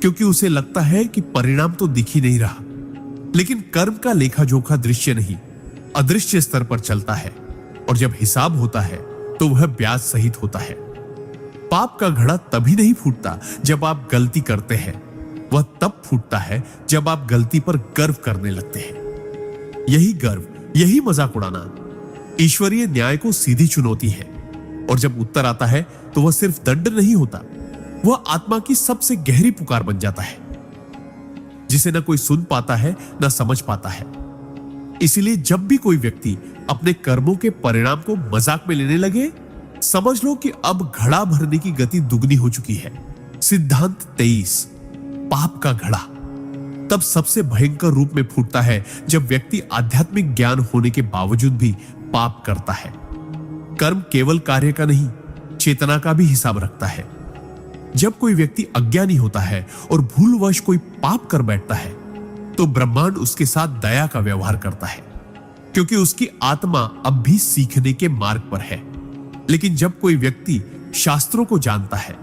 क्योंकि उसे लगता है कि परिणाम तो दिख ही नहीं रहा। लेकिन कर्म का लेखा जोखा दृश्य नहीं, अदृश्य स्तर पर चलता है और जब हिसाब होता है तो वह ब्याज सहित होता है। पाप का घड़ा तभी नहीं फूटता जब आप गलती करते हैं, वह तब फूटता है जब आप गलती पर गर्व करने लगते हैं। यही गर्व, यही मजाक उड़ाना ईश्वरीय न्याय को सीधी चुनौती है और जब उत्तर आता है तो वह सिर्फ दंड नहीं होता, वह आत्मा की सबसे गहरी पुकार बन जाता है जिसे न कोई सुन पाता है न समझ पाता है। इसीलिए जब भी कोई व्यक्ति अपने कर्मों के परिणाम को मजाक में लेने लगे, समझ लो कि अब घड़ा भरने की गति दुगनी हो चुकी है। सिद्धांत 23। पाप का घड़ा तब सबसे भयंकर रूप में फूटता है जब व्यक्ति आध्यात्मिक ज्ञान होने के बावजूद भी पाप करता है। कर्म केवल कार्य का नहीं, चेतना का भी हिसाब रखता है। जब कोई व्यक्ति अज्ञानी होता है और भूलवश कोई पाप कर बैठता है, तो ब्रह्मांड उसके साथ दया का व्यवहार करता है क्योंकि उसकी आत्मा अब भी सीखने के मार्ग पर है। लेकिन जब कोई व्यक्ति शास्त्रों को जानता है,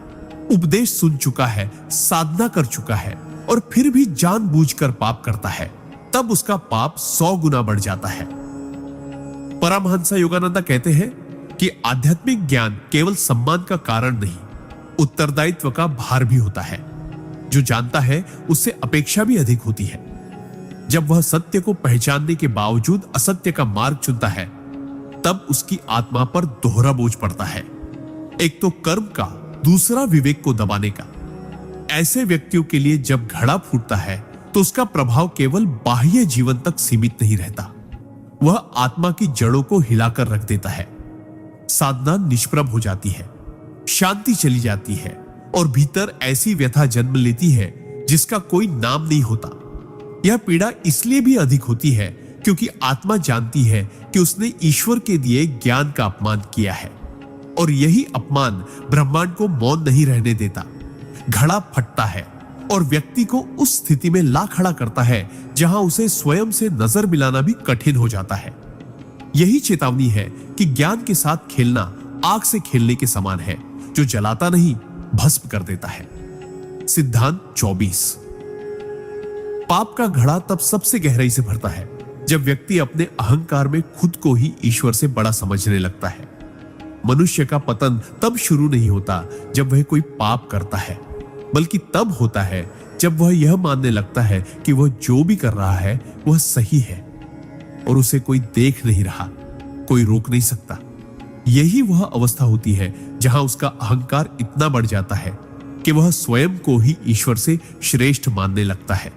उपदेश सुन चुका है, साधना कर चुका है और फिर भी जानबूझकर पाप करता है, तब उसका पाप 100 गुना बढ़ जाता है। परमहंस योगानंदा कहते हैं कि आध्यात्मिक ज्ञान केवल सम्मान का कारण नहीं, उत्तरदायित्व का भार भी होता है। जो जानता है उससे अपेक्षा भी अधिक होती है। जब वह सत्य को पहचानने के बावजूद असत्य का मार्ग चुनता है, तब उसकी आत्मा पर दोहरा बोझ पड़ता है, एक तो कर्म का, दूसरा विवेक को दबाने का। ऐसे व्यक्तियों के लिए जब घड़ा फूटता है तो उसका प्रभाव केवल बाह्य जीवन तक सीमित नहीं रहता, वह आत्मा की जड़ों को हिलाकर रख देता है। साधना निष्प्रभ हो जाती है, शांति चली जाती है और भीतर ऐसी व्यथा जन्म लेती है जिसका कोई नाम नहीं होता। यह पीड़ा इसलिए भी अधिक होती है क्योंकि आत्मा जानती है कि उसने ईश्वर के दिए ज्ञान का अपमान किया है और यही अपमान ब्रह्मांड को मौन नहीं रहने देता। घड़ा फटता है और व्यक्ति को उस स्थिति में ला खड़ा करता है जहां उसे स्वयं से नजर मिलाना भी कठिन हो जाता है। यही चेतावनी है कि ज्ञान के साथ खेलना आग से खेलने के समान है, जो जलाता नहीं भस्म कर देता है। सिद्धांत 24। पाप का घड़ा तब सबसे गहराई से भरता है जब व्यक्ति अपने अहंकार में खुद को ही ईश्वर से बड़ा समझने लगता है। मनुष्य का पतन तब शुरू नहीं होता जब वह कोई पाप करता है, बल्कि तब होता है जब वह यह मानने लगता है कि वह जो भी कर रहा है वह सही है और उसे कोई देख नहीं रहा, कोई रोक नहीं सकता। यही वह अवस्था होती है जहां उसका अहंकार इतना बढ़ जाता है कि वह स्वयं को ही ईश्वर से श्रेष्ठ मानने लगता है।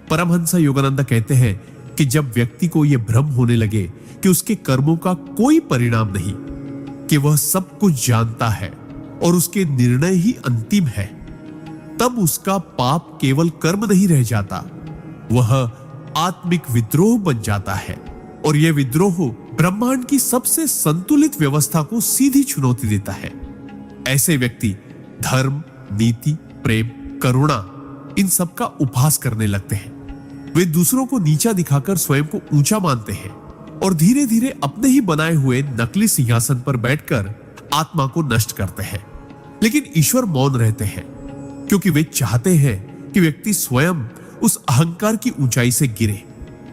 परमहंस योगानंदा कहते हैं कि जब व्यक्ति को यह भ्रम होने लगे कि उसके कर्मों का कोई परिणाम नहीं, कि वह सब कुछ जानता है और उसके निर्णय ही अंतिम है, तब उसका पाप केवल कर्म नहीं रह जाता, वह आत्मिक विद्रोह बन जाता है और यह विद्रोह ब्रह्मांड की सबसे संतुलित व्यवस्था को सीधी चुनौती देता है। ऐसे व्यक्ति धर्म, नीति, प्रेम करुणा, इन सब का उपहास करने लगते हैं। वे दूसरों को नीचा दिखाकर स्वयं को ऊंचा मानते हैं और धीरे धीरे अपने ही बनाए हुए नकली सिंहासन पर बैठकर आत्मा को नष्ट करते हैं। लेकिन ईश्वर मौन रहते हैं, क्योंकि वे चाहते हैं कि व्यक्ति स्वयं उस अहंकार की ऊंचाई से गिरे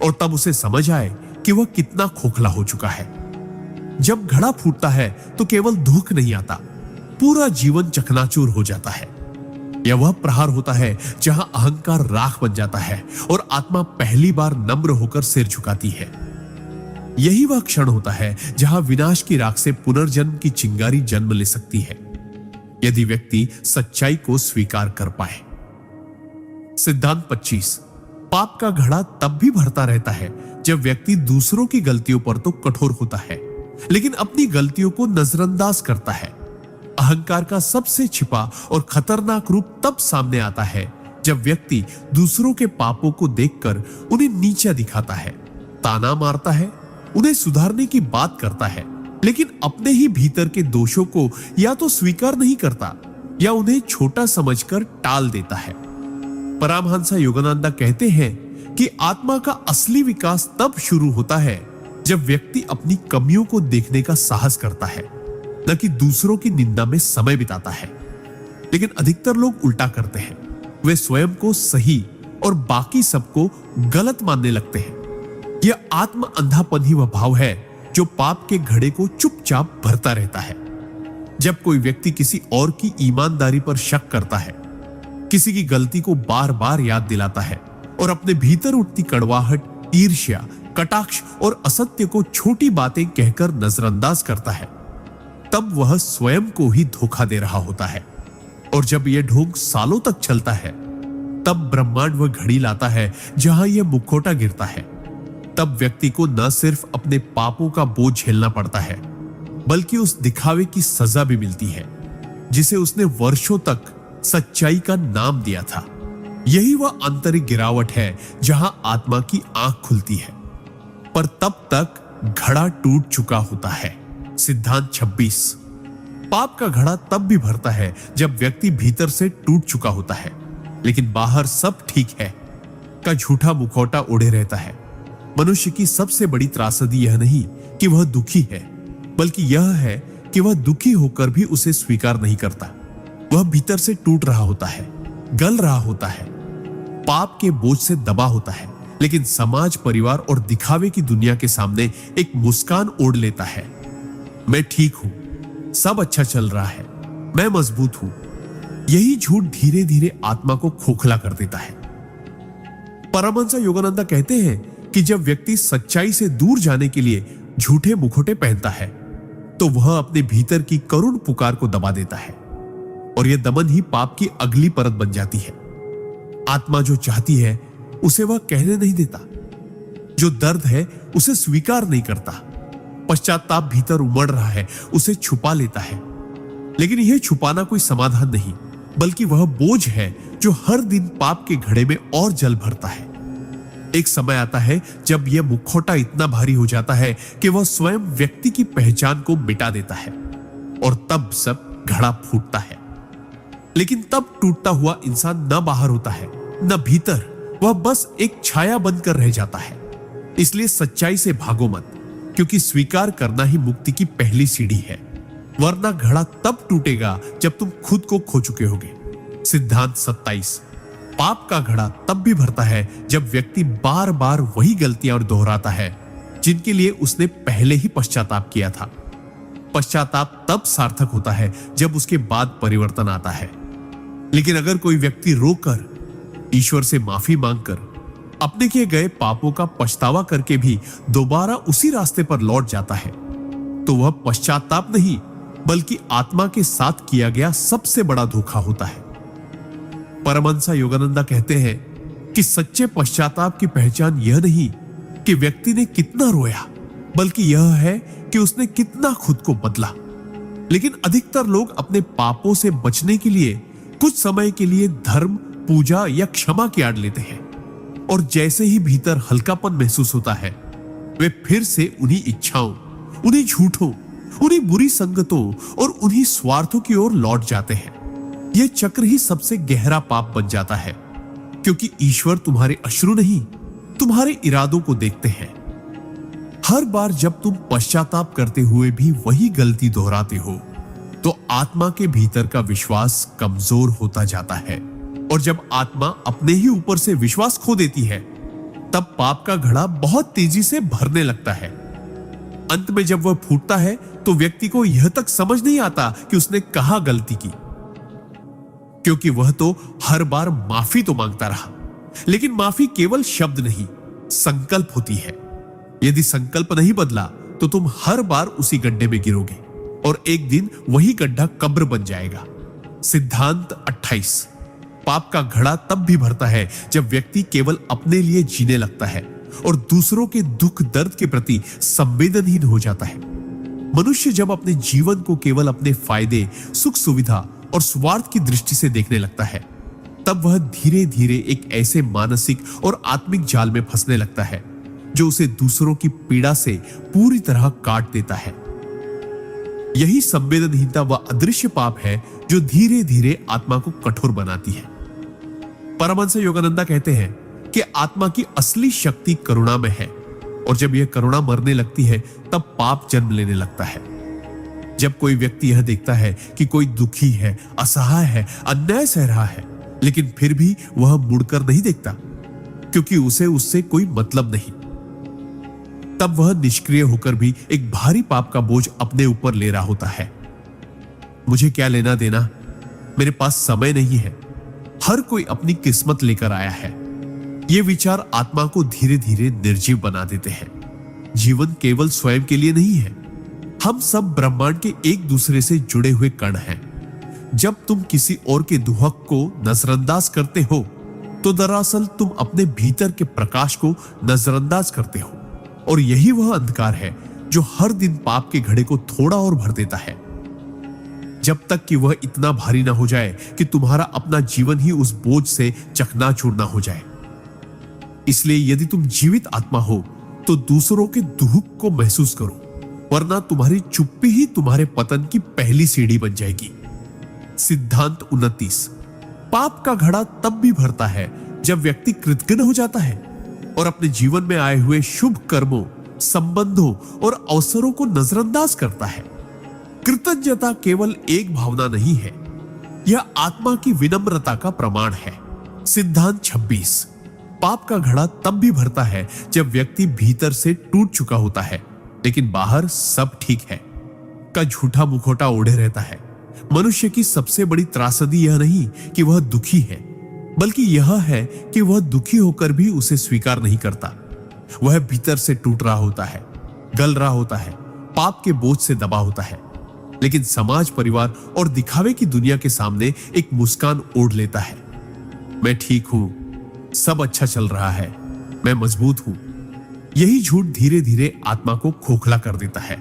और तब उसे समझ आए कि वह कितना खोखला हो चुका है। जब घड़ा फूटता है तो केवल दुख नहीं आता, पूरा जीवन चकनाचूर हो जाता है। यह वह प्रहार होता है जहां अहंकार राख बन जाता है और आत्मा पहली बार नम्र होकर सिर झुकाती है। यही वह क्षण होता है जहां विनाश की राख से पुनर्जन्म की चिंगारी जन्म ले सकती है, यदि व्यक्ति सच्चाई को स्वीकार कर पाए। सिद्धांत 25। पाप का घड़ा तब भी भरता रहता है जब व्यक्ति दूसरों की गलतियों पर तो कठोर होता है, लेकिन अपनी गलतियों को नजरअंदाज करता है। अहंकार का सबसे छिपा और खतरनाक रूप तब सामने आता है जब व्यक्ति दूसरों के पापों को देखकर उन्हें नीचा दिखाता है, ताना मारता है, उन्हें सुधारने की बात करता है, लेकिन अपने ही भीतर के दोषों को या तो स्वीकार नहीं करता या उन्हें छोटा समझकर टाल देता है। परमहंस योगानंद कहते हैं कि आत्मा का असली विकास तब शुरू होता है जब व्यक्ति अपनी कमियों को देखने का साहस करता है, न कि दूसरों की निंदा में समय बिताता है। लेकिन अधिकतर लोग उल्टा करते हैं, वे स्वयं को सही और बाकी सबको गलत मानने लगते हैं। यह आत्म अंधापन ही वह भाव है जो पाप के घड़े को चुपचाप भरता रहता है। जब कोई व्यक्ति किसी और की ईमानदारी पर शक करता है, किसी की गलती को बार बार याद दिलाता है और अपने भीतर उठती कड़वाहट, ईर्ष्या, कटाक्ष और असत्य को छोटी बातें कहकर नजरअंदाज करता है, तब वह स्वयं को ही धोखा दे रहा होता है। और जब यह ढोंग सालों तक चलता है, तब ब्रह्मांड वह घड़ी लाता है जहां यह मुखौटा गिरता है। तब व्यक्ति को न सिर्फ अपने पापों का बोझ झेलना पड़ता है, बल्कि उस दिखावे की सजा भी मिलती है जिसे उसने वर्षों तक सच्चाई का नाम दिया था। यही वह आंतरिक गिरावट है जहां आत्मा की आंख खुलती है, पर तब तक घड़ा टूट चुका होता है। सिद्धांत 26। पाप का घड़ा तब भी भरता है जब व्यक्ति भीतर से टूट चुका होता है, लेकिन बाहर सब ठीक है का झूठा मुखौटा ओढ़े रहता है। मनुष्य की सबसे बड़ी त्रासदी यह नहीं कि वह दुखी है, बल्कि यह है कि वह दुखी होकर भी उसे स्वीकार नहीं करता। वह भीतर से टूट रहा होता है, गल रहा होता है, पाप के बोझ से दबा होता है, लेकिन समाज, परिवार और दिखावे की दुनिया के सामने एक मुस्कान ओढ़ लेता है। मैं ठीक हूं, सब अच्छा चल रहा है, मैं मजबूत हूं। यही झूठ धीरे धीरे आत्मा को खोखला कर देता है। परमहंस योगानंद कहते हैं कि जब व्यक्ति सच्चाई से दूर जाने के लिए झूठे मुखौटे पहनता है, तो वह अपने भीतर की करुण पुकार को दबा देता है, और यह दमन ही पाप की अगली परत बन जाती है। आत्मा जो चाहती है उसे वह कहने नहीं देता, जो दर्द है उसे स्वीकार नहीं करता, पश्चाताप भीतर उमड़ रहा है उसे छुपा लेता है। लेकिन यह छुपाना कोई समाधान नहीं, बल्कि वह बोझ है जो हर दिन पाप के घड़े में और जल भरता है। एक समय आता है जब यह मुखौटा इतना भारी हो जाता है कि वह स्वयं व्यक्ति की पहचान को मिटा देता है, और तब सब घड़ा फूटता है। लेकिन तब टूटता हुआ इंसान न बाहर होता है न भीतर, वह बस एक छाया बनकर रह जाता है। इसलिए सच्चाई से भागो मत, क्योंकि स्वीकार करना ही मुक्ति की पहली सीढ़ी है, वरना घड़ा तब टूटेगा जब तुम खुद को खो चुके होगे। सिद्धांत 27। पाप का घड़ा तब भी भरता है जब व्यक्ति बार बार वही गलतियां और दोहराता है जिनके लिए उसने पहले ही पश्चाताप किया था। पश्चाताप तब सार्थक होता है जब उसके बाद परिवर्तन आता है। लेकिन अगर कोई व्यक्ति रोकर, ईश्वर से माफी मांगकर, अपने किए गए पापों का पछतावा करके भी दोबारा उसी रास्ते पर लौट जाता है, तो वह पश्चाताप नहीं बल्कि आत्मा के साथ किया गया सबसे बड़ा धोखा होता है। परमहंस योगानंद कहते हैं कि सच्चे पश्चाताप की पहचान यह नहीं कि व्यक्ति ने कितना रोया, बल्कि यह है कि उसने कितना खुद को बदला। लेकिन अधिकतर लोग अपने पापों से बचने के लिए कुछ समय के लिए धर्म, पूजा या क्षमा की आड़ लेते हैं, और जैसे ही भीतर हल्कापन महसूस होता है, वे फिर से उन्हीं इच्छाओं, उन्हीं झूठों, उन्हीं बुरी संगतों और उन्हीं स्वार्थों की ओर लौट जाते हैं। यह चक्र ही सबसे गहरा पाप बन जाता है, क्योंकि ईश्वर तुम्हारे अश्रु नहीं, तुम्हारे इरादों को देखते हैं। हर बार जब तुम पश्चाताप करते हुए भी वही गलती दोहराते हो, तो आत्मा के भीतर का विश्वास कमजोर होता जाता है, और जब आत्मा अपने ही ऊपर से विश्वास खो देती है, तब पाप का घड़ा बहुत तेजी से भरने लगता है। अंत में जब वह फूटता है, तो व्यक्ति को यह तक समझ नहीं आता कि उसने कहां गलती की, क्योंकि वह तो हर बार माफी तो मांगता रहा, लेकिन माफी केवल शब्द नहीं, संकल्प होती है। यदि संकल्प नहीं बदला, तो तुम हर बार उसी गड्ढे में गिरोगे, और एक दिन वही गड्ढा कब्र बन जाएगा। सिद्धांत 28। पाप का घड़ा तब भी भरता है जब व्यक्ति केवल अपने लिए जीने लगता है और दूसरों के दुख दर्द के प्रति संवेदनहीन हो जाता है। मनुष्य जब अपने जीवन को केवल अपने फायदे, सुख सुविधा और स्वार्थ की दृष्टि से देखने लगता है, तब वह धीरे धीरे एक ऐसे मानसिक और आत्मिक जाल में फंसने लगता है जो उसे दूसरों की पीड़ा से पूरी तरह काट देता है। यही संवेदनहीनता व अदृश्य पाप है जो धीरे धीरे आत्मा को कठोर बनाती है। परमहंस योगानंदा कहते हैं कि आत्मा की असली शक्ति करुणा में है, और जब यह करुणा मरने लगती है, तब पाप जन्म लेने लगता है। जब कोई व्यक्ति यह देखता है कि कोई दुखी है, असहाय है, अन्याय सह रहा है, लेकिन फिर भी वह मुड़कर नहीं देखता, क्योंकि उसे उससे कोई मतलब नहीं, तब वह निष्क्रिय होकर भी एक भारी पाप का बोझ अपने ऊपर ले रहा होता है। मुझे क्या लेना देना, मेरे पास समय नहीं है, हर कोई अपनी किस्मत लेकर आया है। ये विचार आत्मा को धीरे धीरे निर्जीव बना देते हैं। जीवन केवल स्वयं के लिए नहीं है, हम सब ब्रह्मांड के एक दूसरे से जुड़े हुए कण हैं। जब तुम किसी और के दुहक को नजरअंदाज करते हो, तो दरअसल तुम अपने भीतर के प्रकाश को नजरअंदाज करते हो, और यही वह अंधकार है जो हर दिन पाप के घड़े को थोड़ा और भर देता है, जब तक कि वह इतना भारी ना हो जाए कि तुम्हारा अपना जीवन ही उस बोझ से चकनाचूर ना हो जाए। इसलिए यदि तुम जीवित आत्मा हो, तो दूसरों के दुख को महसूस करो, वरना तुम्हारी चुप्पी ही तुम्हारे पतन की पहली सीढ़ी बन जाएगी। सिद्धांत 29। पाप का घड़ा तब भी भरता है जब व्यक्ति कृतघ्न हो जाता है और अपने जीवन में आए हुए शुभ कर्मों, संबंधों और अवसरों को नजरअंदाज करता है। कृतज्ञता केवल एक भावना नहीं है, यह आत्मा की विनम्रता का प्रमाण है। सिद्धांत 26। पाप का घड़ा तब भी भरता है जब व्यक्ति भीतर से टूट चुका होता है, लेकिन बाहर सब ठीक है, का झूठा मुखौटा ओढ़े रहता है। मनुष्य की सबसे बड़ी त्रासदी यह नहीं कि वह दुखी है, बल्कि यह है कि वह दुखी होकर भी उसे स्वीकार नहीं करता। वह भीतर से टूट रहा होता है, गल रहा होता है, पाप के बोझ से दबा होता है, लेकिन समाज, परिवार और दिखावे की दुनिया के सामने एक मुस्कान ओढ़ लेता है। मैं ठीक हूं, सब अच्छा चल रहा है, मैं मजबूत हूं। यही झूठ धीरे धीरे आत्मा को खोखला कर देता है।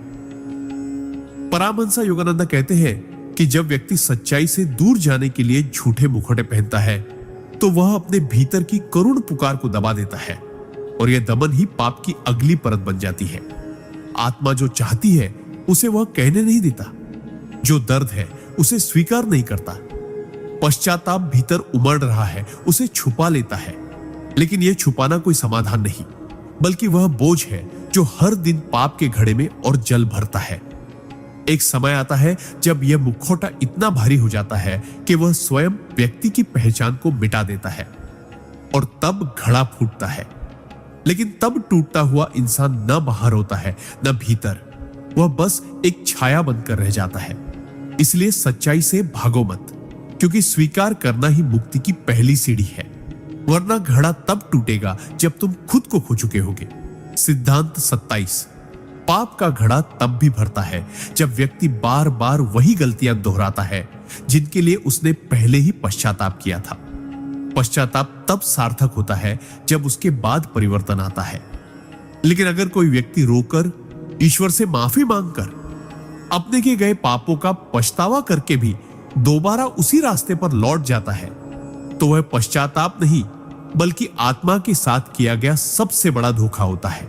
परमहंस योगानंदा कहते हैं कि जब व्यक्ति सच्चाई से दूर जाने के लिए झूठे मुखौटे पहनता है, तो वह अपने भीतर की करुण पुकार को दबा देता है, और यह दमन ही पाप की अगली परत बन जाती है। आत्मा जो चाहती है उसे वह कहने नहीं देता, जो दर्द है उसे स्वीकार नहीं करता, पश्चाताप भीतर उमड़ रहा है उसे छुपा लेता है। लेकिन यह छुपाना कोई समाधान नहीं, बल्कि वह बोझ है जो हर दिन पाप के घड़े में और जल भरता है। एक समय आता है जब यह मुखौटा इतना भारी हो जाता है कि वह स्वयं व्यक्ति की पहचान को मिटा देता है, और तब घड़ा फूटता है। लेकिन तब टूटता हुआ इंसान न बाहर होता है न भीतर, वह बस एक छाया बनकर रह जाता है। इसलिए सच्चाई से भागो मत, क्योंकि स्वीकार करना ही मुक्ति की पहली सीढ़ी है, वरना घड़ा तब टूटेगा जब तुम खुद को खो चुके होगे। सिद्धांत 27। पाप का घड़ा तब भी भरता है जब व्यक्ति बार बार वही गलतियां दोहराता है जिनके लिए उसने पहले ही पश्चाताप किया था। पश्चाताप तब सार्थक होता है जब उसके बाद परिवर्तन आता है। लेकिन अगर कोई व्यक्ति रोकर, ईश्वर से माफी मांगकर, अपने किए गए पापों का पछतावा करके भी दोबारा उसी रास्ते पर लौट जाता है, तो वह पश्चाताप नहीं बल्कि आत्मा के साथ किया गया सबसे बड़ा धोखा होता है।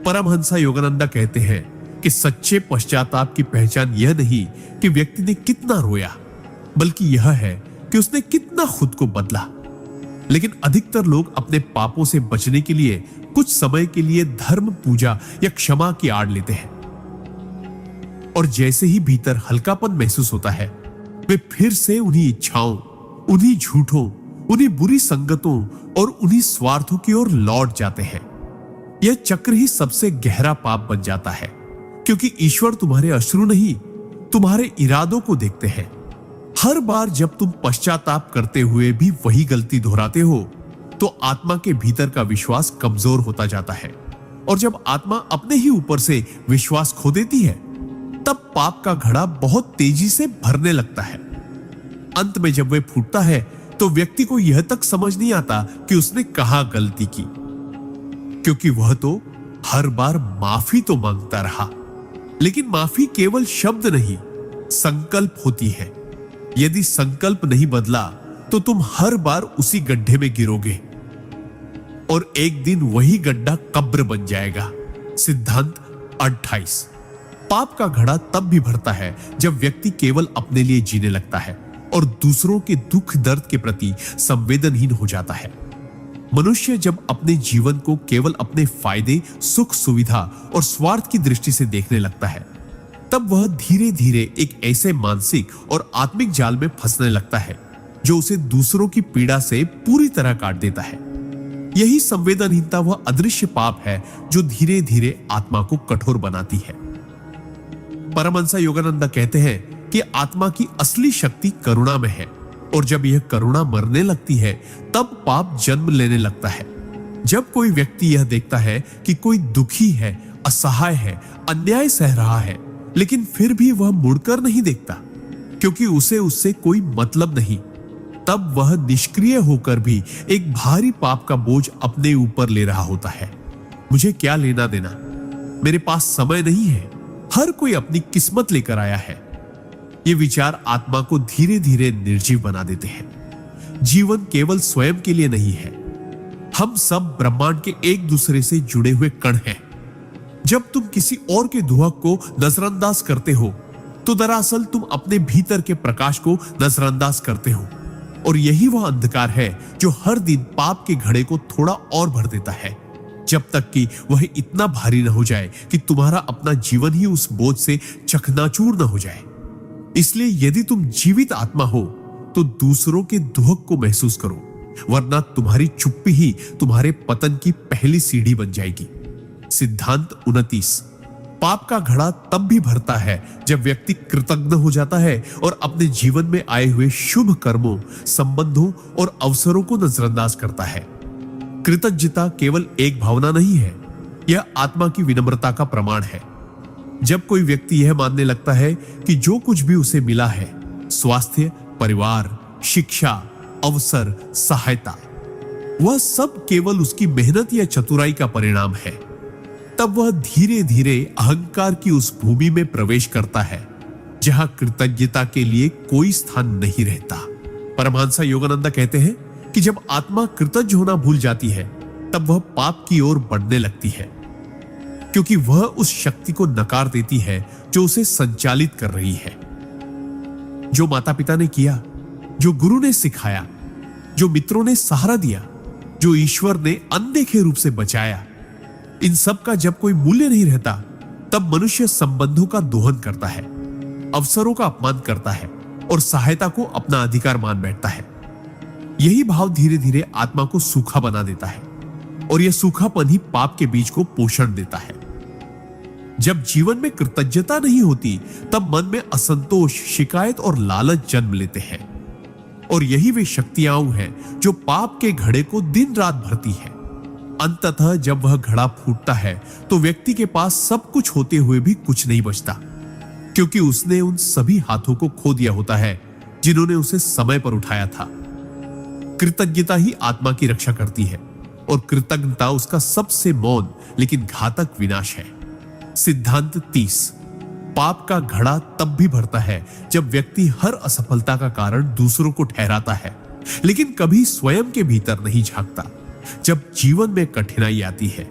परमहंस योगानंदा कहते हैं कि सच्चे पश्चाताप की पहचान यह नहीं कि व्यक्ति ने कितना रोया, बल्कि यह है कि उसने कितना खुद को बदला। लेकिन अधिकतर लोग अपने पापों से बचने के लिए कुछ समय के लिए धर्म, पूजा या क्षमा की आड़ लेते हैं, और जैसे ही भीतर हल्कापन महसूस होता है, वे फिर से उन्हीं इच्छाओं, उन्हीं झूठों, उन्हीं बुरी संगतों और उन्हीं स्वार्थों की ओर लौट जाते हैं। यह चक्र ही सबसे गहरा पाप बन जाता है, क्योंकि ईश्वर तुम्हारे अश्रु नहीं, तुम्हारे इरादों को देखते हैं। हर बार जब तुम पश्चाताप करते हुए भी वही गलती दोहराते हो, तो आत्मा के भीतर का विश्वास कमजोर होता जाता है, और जब आत्मा अपने ही ऊपर से विश्वास खो देती है, तब पाप का घड़ा बहुत तेजी से भरने लगता है। अंत में जब वह फूटता है, तो व्यक्ति को यह तक समझ नहीं आता कि उसने कहां गलती की, क्योंकि वह तो हर बार माफी तो मांगता रहा, लेकिन माफी केवल शब्द नहीं, संकल्प होती है। यदि संकल्प नहीं बदला, तो तुम हर बार उसी गड्ढे में गिरोगे, और एक दिन वही गड्ढा कब्र बन जाएगा। सिद्धांत 28। पाप का घड़ा तब भी भरता है जब व्यक्ति केवल अपने लिए जीने लगता है और दूसरों के दुख दर्द के प्रति संवेदनहीन हो जाता है। मनुष्य जब अपने जीवन को केवल अपने फायदे, सुख, सुविधा और स्वार्थ की दृष्टि से देखने लगता है, तब वह धीरे धीरे एक ऐसे मानसिक और आत्मिक जाल में फंसने लगता है जो उसे दूसरों की पीड़ा से पूरी तरह काट देता है। यही संवेदनहीनता वह अदृश्य पाप है जो धीरे धीरे आत्मा को कठोर बनाती है। परमहंस योगानंद कहते हैं कि आत्मा की असली शक्ति करुणा में है, और जब यह करुणा मरने लगती है, तब पाप जन्म लेने लगता है। जब कोई व्यक्ति यह देखता है कि कोई दुखी है, असहाय है, अन्याय सह रहा है, लेकिन फिर भी वह मुड़कर नहीं देखता, क्योंकि उसे उससे कोई मतलब नहीं, तब वह निष्क्रिय होकर भी एक भारी पाप का बोझ अपने ऊपर ले रहा होता है। मुझे क्या लेना देना, मेरे पास समय नहीं है, हर कोई अपनी किस्मत लेकर आया है। ये विचार आत्मा को धीरे धीरे निर्जीव बना देते हैं। जीवन केवल स्वयं के लिए नहीं है, हम सब ब्रह्मांड के एक दूसरे से जुड़े हुए कण हैं। जब तुम किसी और के दुहक को नजरअंदाज करते हो, तो दरअसल तुम अपने भीतर के प्रकाश को नजरअंदाज करते हो, और यही वह अंधकार है जो हर दिन पाप के घड़े को थोड़ा और भर देता है, जब तक कि वह इतना भारी न हो जाए कि तुम्हारा अपना जीवन ही उस बोझ से चकनाचूर न हो जाए। इसलिए यदि तुम जीवित आत्मा हो, तो दूसरों के दुहक को महसूस करो, वरना तुम्हारी चुप्पी ही तुम्हारे पतन की पहली सीढ़ी बन जाएगी। सिद्धांत 29। पाप का घड़ा तब भी भरता है जब व्यक्ति कृतज्ञ हो जाता है और अपने जीवन में आए हुए शुभ कर्मों, संबंधों और अवसरों को नजरअंदाज करता है। कृतज्ञता केवल एक भावना नहीं है, यह आत्मा की विनम्रता का प्रमाण है। जब कोई व्यक्ति यह मानने लगता है कि जो कुछ भी उसे मिला है, स्वास्थ्य, परिवार, शिक्षा, अवसर, सहायता, वह सब केवल उसकी मेहनत या चतुराई का परिणाम है, तब वह धीरे धीरे अहंकार की उस भूमि में प्रवेश करता है जहां कृतज्ञता के लिए कोई स्थान नहीं रहता। परमहंस योगानंद कहते हैं कि जब आत्मा कृतज्ञ होना भूल जाती है, तब वह पाप की ओर बढ़ने लगती है, क्योंकि वह उस शक्ति को नकार देती है जो उसे संचालित कर रही है। जो माता पिता ने किया, जो गुरु ने सिखाया, जो मित्रों ने सहारा दिया, जो ईश्वर ने अनदेखे रूप से बचाया, इन सब का जब कोई मूल्य नहीं रहता, तब मनुष्य संबंधों का दोहन करता है, अवसरों का अपमान करता है और सहायता को अपना अधिकार मान बैठता है। यही भाव धीरे धीरे आत्मा को सूखा बना देता है, और यह सूखापन ही पाप के बीज को पोषण देता है। जब जीवन में कृतज्ञता नहीं होती, तब मन में असंतोष, शिकायत और लालच जन्म लेते हैं, और यही वे शक्तियां हैं जो पाप के घड़े को दिन रात भरती है। अंततः जब वह घड़ा फूटता है, तो व्यक्ति के पास सब कुछ होते हुए भी कुछ नहीं बचता, क्योंकि उसने उन सभी हाथों को खो दिया होता है जिन्होंने उसे समय पर उठाया था। कृतज्ञता ही आत्मा की रक्षा करती है, और कृतज्ञता उसका सबसे मौन लेकिन घातक विनाश है। सिद्धांत 30। पाप का घड़ा तब भी भरता है जब व्यक्ति हर असफलता का कारण दूसरों को ठहराता है, लेकिन कभी स्वयं के भीतर नहीं झांकता। जब जीवन में कठिनाई आती है,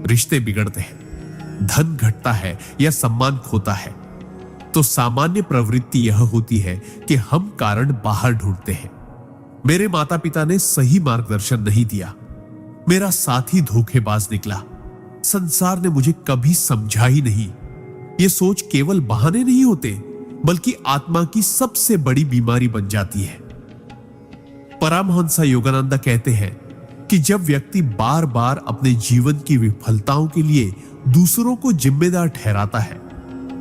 रिश्ते बिगड़ते हैं, धन घटता है या सम्मान खोता है, तो सामान्य प्रवृत्ति यह होती है कि हम कारण बाहर ढूंढते हैं। मेरे माता पिता ने सही मार्गदर्शन नहीं दिया, मेरा साथी धोखेबाज निकला, संसार ने मुझे कभी समझा ही नहीं। ये सोच केवल बहाने नहीं होते, बल्कि आत्मा की सबसे बड़ी बीमारी बन जाती है। परमहंस योगानंद कहते हैं कि जब व्यक्ति बार बार अपने जीवन की विफलताओं के लिए दूसरों को जिम्मेदार ठहराता है,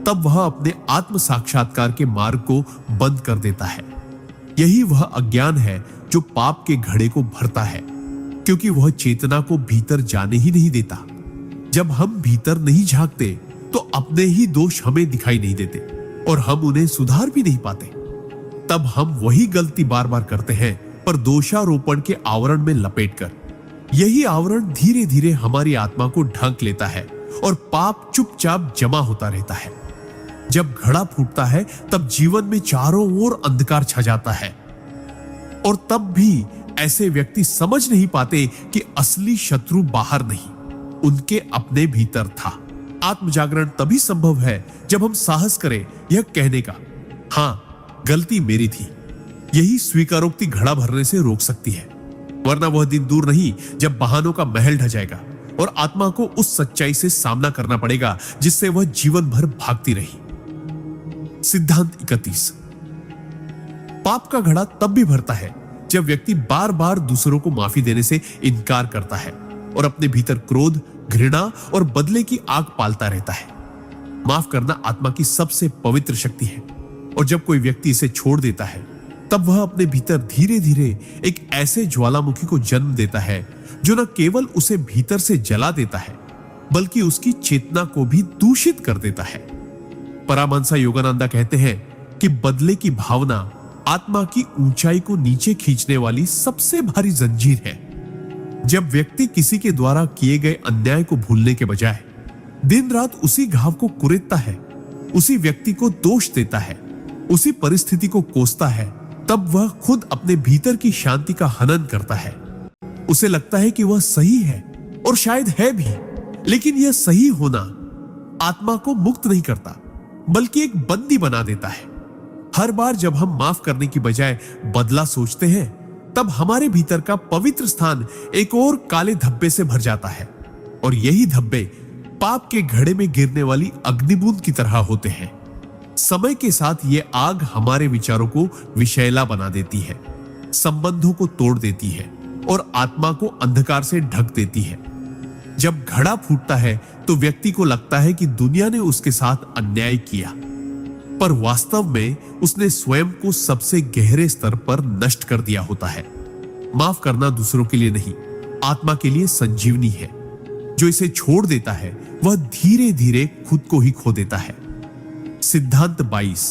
तब वह अपने आत्म साक्षात्कार के मार्ग को बंद कर देता है। यही वह अज्ञान है जो पाप के घड़े को भरता है, क्योंकि वह चेतना को भीतर जाने ही नहीं देता। जब हम भीतर नहीं झांकते तो अपने ही दोष हमें दिखाई नहीं देते और हम उन्हें सुधार भी नहीं पाते। तब हम वही गलती बार बार करते हैं, पर दोषारोपण के आवरण में लपेटकर। यही आवरण धीरे धीरे हमारी आत्मा को ढक लेता है और पाप चुपचाप जमा होता रहता है। जब घड़ा फूटता है तब जीवन में चारों ओर अंधकार छा जाता है, और तब भी ऐसे व्यक्ति समझ नहीं पाते कि असली शत्रु बाहर नहीं, उनके अपने भीतर था। आत्मजागरण तभी संभव है जब हम साहस करें यह कहने का, हां, गलती मेरी थी। यही स्वीकारोक्ति घड़ा भरने से रोक सकती है, वरना वह दिन दूर नहीं जब बहानों का महल ढह जाएगा और आत्मा को उस सच्चाई से सामना करना पड़ेगा जिससे वह जीवन भर भागती रही। सिद्धांत 31। पाप का घड़ा तब भी भरता है जब व्यक्ति बार बार दूसरों को माफी देने से इनकार करता है और अपने भीतर क्रोध, घृणा और बदले की आग पालता रहता है। माफ करना आत्मा की सबसे पवित्र शक्ति है, और जब कोई व्यक्ति इसे छोड़ देता है तब वह अपने भीतर धीरे धीरे एक ऐसे ज्वालामुखी को जन्म देता है जो न केवल उसे भीतर से जला देता है, बल्कि उसकी चेतना को भी दूषित कर देता है। परमहंस योगानंद कहते हैं कि बदले की भावना आत्मा की ऊंचाई को नीचे खींचने वाली सबसे भारी जंजीर है। जब व्यक्ति किसी के द्वारा किए गए अन्याय को भूलने के बजाय दिन रात उसी घाव को कुरेदता है, उसी व्यक्ति को दोष देता है, उसी परिस्थिति को कोसता है, तब वह खुद अपने भीतर की शांति का हनन करता है। उसे लगता है कि वह सही है, और शायद है भी, लेकिन यह सही होना आत्मा को मुक्त नहीं करता, बल्कि एक बंदी बना देता है। हर बार जब हम माफ करने की बजाय बदला सोचते हैं, तब हमारे भीतर का पवित्र स्थान एक और काले धब्बे से भर जाता है, और यही धब्बे पाप के घड़े में गिरने वाली अग्निबूंद की तरह होते हैं। समय के साथ ये आग हमारे विचारों को विषैला बना देती है, संबंधों को तोड़ देती है और आत्मा को अंधकार से ढक देती है। जब घड़ा फूटता है तो व्यक्ति को लगता है कि दुनिया ने उसके साथ अन्याय किया, पर वास्तव में उसने स्वयं को सबसे गहरे स्तर पर नष्ट कर दिया होता है। माफ करना दूसरों के लिए नहीं, आत्मा के लिए संजीवनी है। जो इसे छोड़ देता है वह धीरे धीरे खुद को ही खो देता है। सिद्धांत 22।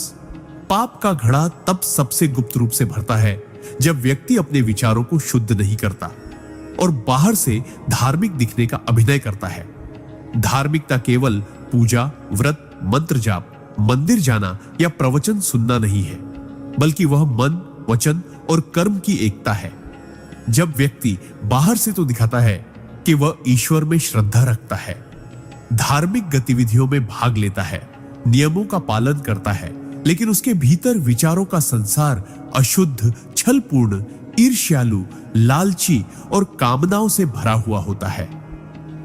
पाप का घड़ा तब सबसे गुप्त रूप से भरता है जब व्यक्ति अपने विचारों को शुद्ध नहीं करता और बाहर से धार्मिक दिखने का अभिनय करता है। धार्मिकता केवल पूजा, व्रत, मंत्र जाप, मंदिर जाना या प्रवचन सुनना नहीं है, बल्कि वह मन, वचन और कर्म की एकता है। जब व्यक्ति बाहर से तो दिखाता है कि वह ईश्वर में श्रद्धा रखता है, धार्मिक गतिविधियों में भाग लेता है, नियमों का पालन करता है, लेकिन उसके भीतर विचारों का संसार अशुद्ध, छलपूर्ण, ईर्ष्यालु, लालची और कामनाओं से भरा हुआ होता है,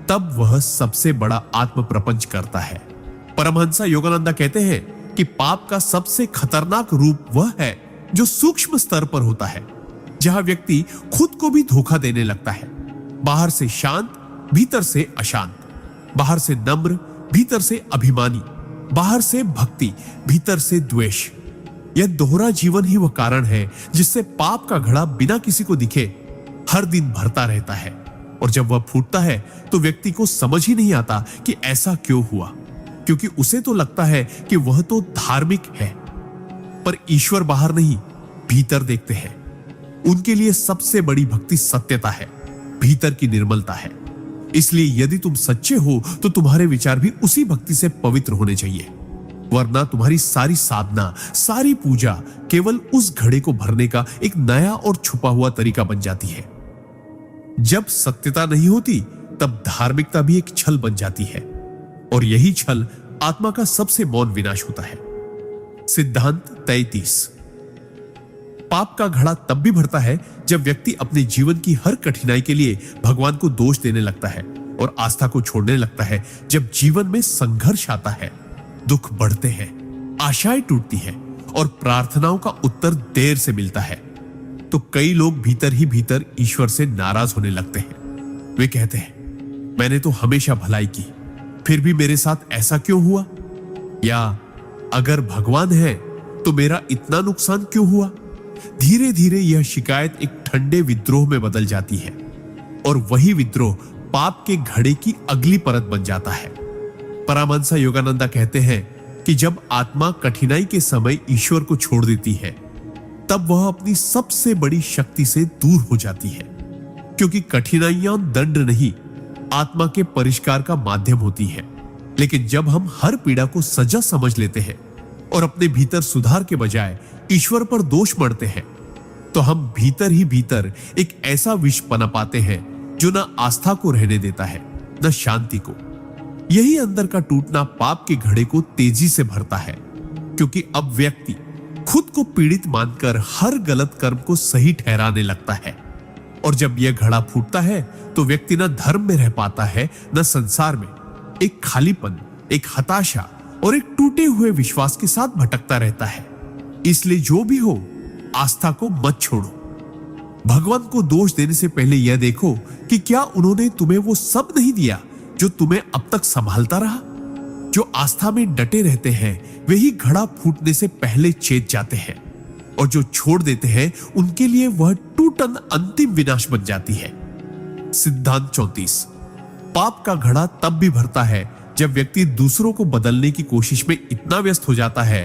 तब वह सबसे बड़ा आत्म प्रपंच करता है। परमहंस योगानंद कहते हैं कि पाप का सबसे खतरनाक रूप वह है जो सूक्ष्म स्तर पर होता है, जहां व्यक्ति खुद को भी धोखा देने लगता है। बाहर से शांत, भीतर से अशांत, बाहर से नम्र, भीतर से अभिमानी, बाहर से भक्ति, भीतर से द्वेष। यह दोहरा जीवन ही वह कारण है जिससे पाप का घड़ा बिना किसी को दिखे हर दिन भरता रहता है, और जब वह फूटता है तो व्यक्ति को समझ ही नहीं आता कि ऐसा क्यों हुआ, क्योंकि उसे तो लगता है कि वह तो धार्मिक है, पर ईश्वर बाहर नहीं, भीतर देखते हैं। उनके लिए सबसे बड़ी भक्ति सत्यता है, भीतर की निर्मलता है। इसलिए यदि तुम सच्चे हो तो तुम्हारे विचार भी उसी भक्ति से पवित्र होने चाहिए, वरना तुम्हारी सारी साधना, सारी पूजा केवल उस घड़े को भरने का एक नया और छुपा हुआ तरीका बन जाती है। जब सत्यता नहीं होती तब धार्मिकता भी एक छल बन जाती है, और यही छल आत्मा का सबसे मौन विनाश होता है। सिद्धांत 33। पाप का घड़ा तब भी भरता है जब व्यक्ति अपने जीवन की हर कठिनाई के लिए भगवान को दोष देने लगता है और आस्था को छोड़ने लगता है। जब जीवन में संघर्ष आता है, दुख बढ़ते हैं, आशाएं टूटती हैं और प्रार्थनाओं का उत्तर देर से मिलता है, तो कई लोग भीतर ही भीतर ईश्वर से नाराज होने लगते हैं। वे कहते हैं, मैंने तो हमेशा भलाई की, फिर भी मेरे साथ ऐसा क्यों हुआ? या अगर भगवान है तो मेरा इतना नुकसान क्यों हुआ? धीरे धीरे यह शिकायत एक ठंडे विद्रोह में बदल जाती है और वही विद्रोह पाप के घड़े की अगली परत बन जाता है। परमहंस योगानंदा कहते हैं कि जब आत्मा कठिनाई के समय ईश्वर को छोड़ देती है, तब वह अपनी सबसे बड़ी शक्ति से दूर हो जाती है, क्योंकि कठिनाइयां दंड नहीं, आत्मा के परिष्कार का माध्यम होती है। लेकिन जब हम हर पीड़ा को सजा समझ लेते हैं और अपने भीतर सुधार के बजाय ईश्वर पर दोष मढ़ते हैं, तो हम भीतर ही भीतर एक ऐसा विष पनप पाते हैं जो न आस्था को रहने देता है, न शांति को। यही अंदर का टूटना पाप के घड़े को तेजी से भरता है, क्योंकि अब व्यक्ति खुद को पीड़ित मानकर हर गलत कर्म को सही ठहराने लगता है। और जब यह घड़ा फूटता है तो व्यक्ति न धर्म में रह पाता है, न संसार में। एक खालीपन, एक हताशा और एक टूटे हुए विश्वास के साथ भटकता रहता है। इसलिए जो भी हो, आस्था को मत छोड़ो। भगवान को दोष देने से पहले यह देखो कि क्या उन्होंने तुम्हें वो सब नहीं दिया जो तुम्हें अब तक संभालता रहा। जो आस्था में डटे रहते हैं वे ही घड़ा फूटने से पहले चेत जाते हैं, और जो छोड़ देते हैं उनके लिए वह टूटन अंतिम विनाश बन जाती है। सिद्धांत 34। पाप का घड़ा तब भी भरता है जब व्यक्ति दूसरों को बदलने की कोशिश में इतना व्यस्त हो जाता है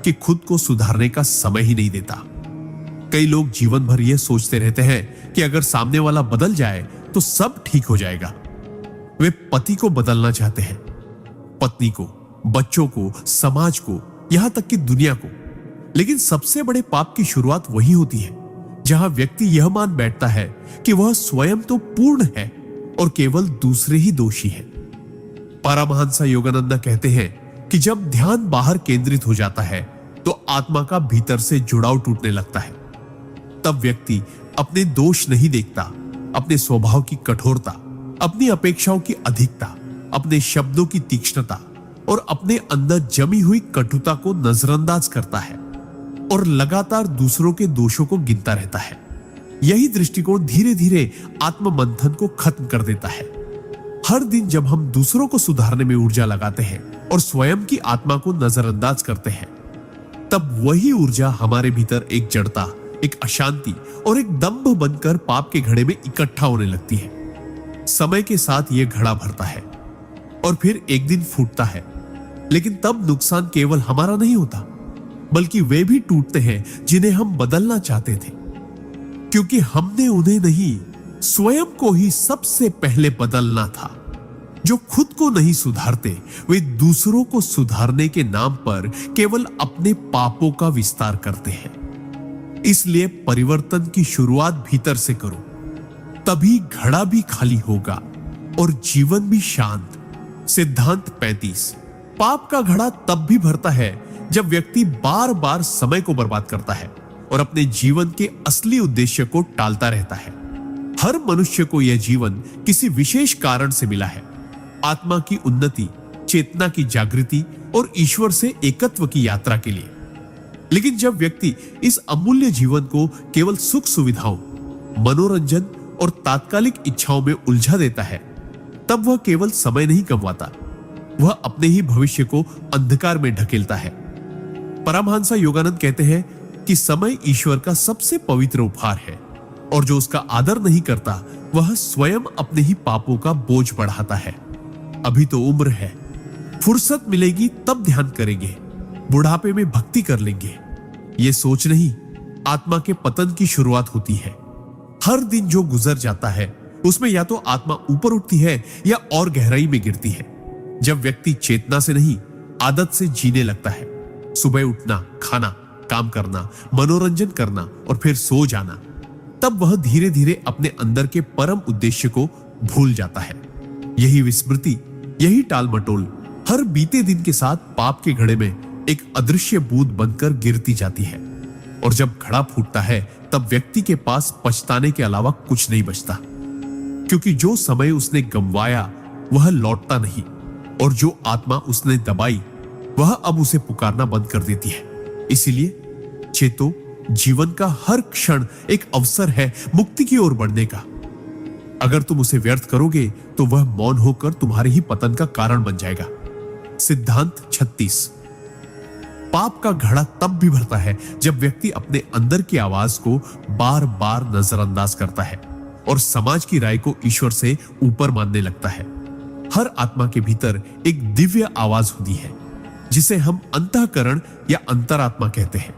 कि खुद को सुधारने का समय ही नहीं देता। कई लोग जीवन भर यह सोचते रहते हैं कि अगर सामने वाला बदल जाए तो सब ठीक हो जाएगा। वे पति को बदलना चाहते हैं, पत्नी को, बच्चों को, समाज को, यहां तक कि दुनिया को। लेकिन सबसे बड़े पाप की शुरुआत वही होती है जहां व्यक्ति यह मान बैठता है कि वह स्वयं तो पूर्ण है और केवल दूसरे ही दोषी हैं। परमहंस योगानंदा कहते हैं कि जब ध्यान बाहर केंद्रित हो जाता है तो आत्मा का भीतर से जुड़ाव टूटने लगता है। तब व्यक्ति अपने दोष नहीं देखता, अपने स्वभाव की कठोरता, अपनी अपेक्षाओं की अधिकता, अपने शब्दों की तीक्ष्णता और अपने अंदर जमी हुई कटुता को नजरअंदाज करता है और लगातार दूसरों के दोषों को गिनता रहता है। यही दृष्टिकोण धीरे धीरे आत्ममंथन को खत्म कर देता है। हर दिन जब हम दूसरों को सुधारने में ऊर्जा लगाते हैं और स्वयं की आत्मा को नजरअंदाज करते हैं, तब वही ऊर्जा हमारे भीतर एक जड़ता, एक अशांति और एक दंभ बनकर पाप के घड़े में इकट्ठा होने लगती है। समय के साथ यह घड़ा भरता है और फिर एक दिन फूटता है। लेकिन तब नुकसान केवल हमारा नहीं होता, बल्कि वे भी टूटते हैं जिन्हें हम बदलना चाहते थे, क्योंकि हमने उन्हें नहीं, स्वयं को ही सबसे पहले बदलना था। जो खुद को नहीं सुधारते वे दूसरों को सुधारने के नाम पर केवल अपने पापों का विस्तार करते हैं। इसलिए परिवर्तन की शुरुआत भीतर से करो, तभी घड़ा भी खाली होगा और जीवन भी शांत। सिद्धांत 35। पाप का घड़ा तब भी भरता है जब व्यक्ति बार बार समय को बर्बाद करता है और अपने जीवन के असली उद्देश्य को टालता रहता है। हर मनुष्य को यह जीवन किसी विशेष कारण से मिला है, आत्मा की उन्नति, चेतना की जागृति और ईश्वर से एकत्व की यात्रा के लिए। लेकिन जब व्यक्ति इस अमूल्य जीवन को केवल सुख सुविधाओं, मनोरंजन और तात्कालिक इच्छाओं में उलझा देता है, तब वह केवल समय नहीं कमवाता, वह अपने ही भविष्य को अंधकार में ढकेलता है। परमहंस योगानंद कहते हैं कि समय ईश्वर का सबसे पवित्र उपहार है और जो उसका आदर नहीं करता वह स्वयं अपने ही पापों का बोझ बढ़ाता है। अभी तो उम्र है, फुर्सत मिलेगी तब ध्यान करेंगे, बुढ़ापे में भक्ति कर लेंगे। ये सोच नहीं, आत्मा के पतन की शुरुआत होती है। हर दिन जो गुजर जाता है उसमें या तो आत्मा ऊपर उठती है या और गहराई में गिरती है। जब व्यक्ति चेतना से नहीं, आदत से जीने लगता है, सुबह उठना, खाना, काम करना, मनोरंजन करना और फिर सो जाना, तब वह धीरे धीरे अपने अंदर के परम उद्देश्य को भूल जाता है। यही विस्मृति, यही टाल मटोल हर बीते दिन के साथ पाप के घड़े में एक अदृश्य बूंद बनकर गिरती जाती है। और जब घड़ा फूटता है तब व्यक्ति के पास पछताने के अलावा कुछ नहीं बचता, क्योंकि जो समय उसने गंवाया वह लौटता नहीं, और जो आत्मा उसने दबाई वह अब उसे पुकारना बंद कर देती है। इसीलिए चेतो, जीवन का हर क्षण एक अवसर है मुक्ति की ओर बढ़ने का। अगर तुम उसे व्यर्थ करोगे तो वह मौन होकर तुम्हारे ही पतन का कारण बन जाएगा। सिद्धांत 36। पाप का घड़ा तब भी भरता है जब व्यक्ति अपने अंदर की आवाज को बार बार नजरअंदाज करता है और समाज की राय को ईश्वर से ऊपर मानने लगता है। हर आत्मा के भीतर एक दिव्य आवाज होती है जिसे हम अंतःकरण या अंतरात्मा कहते हैं।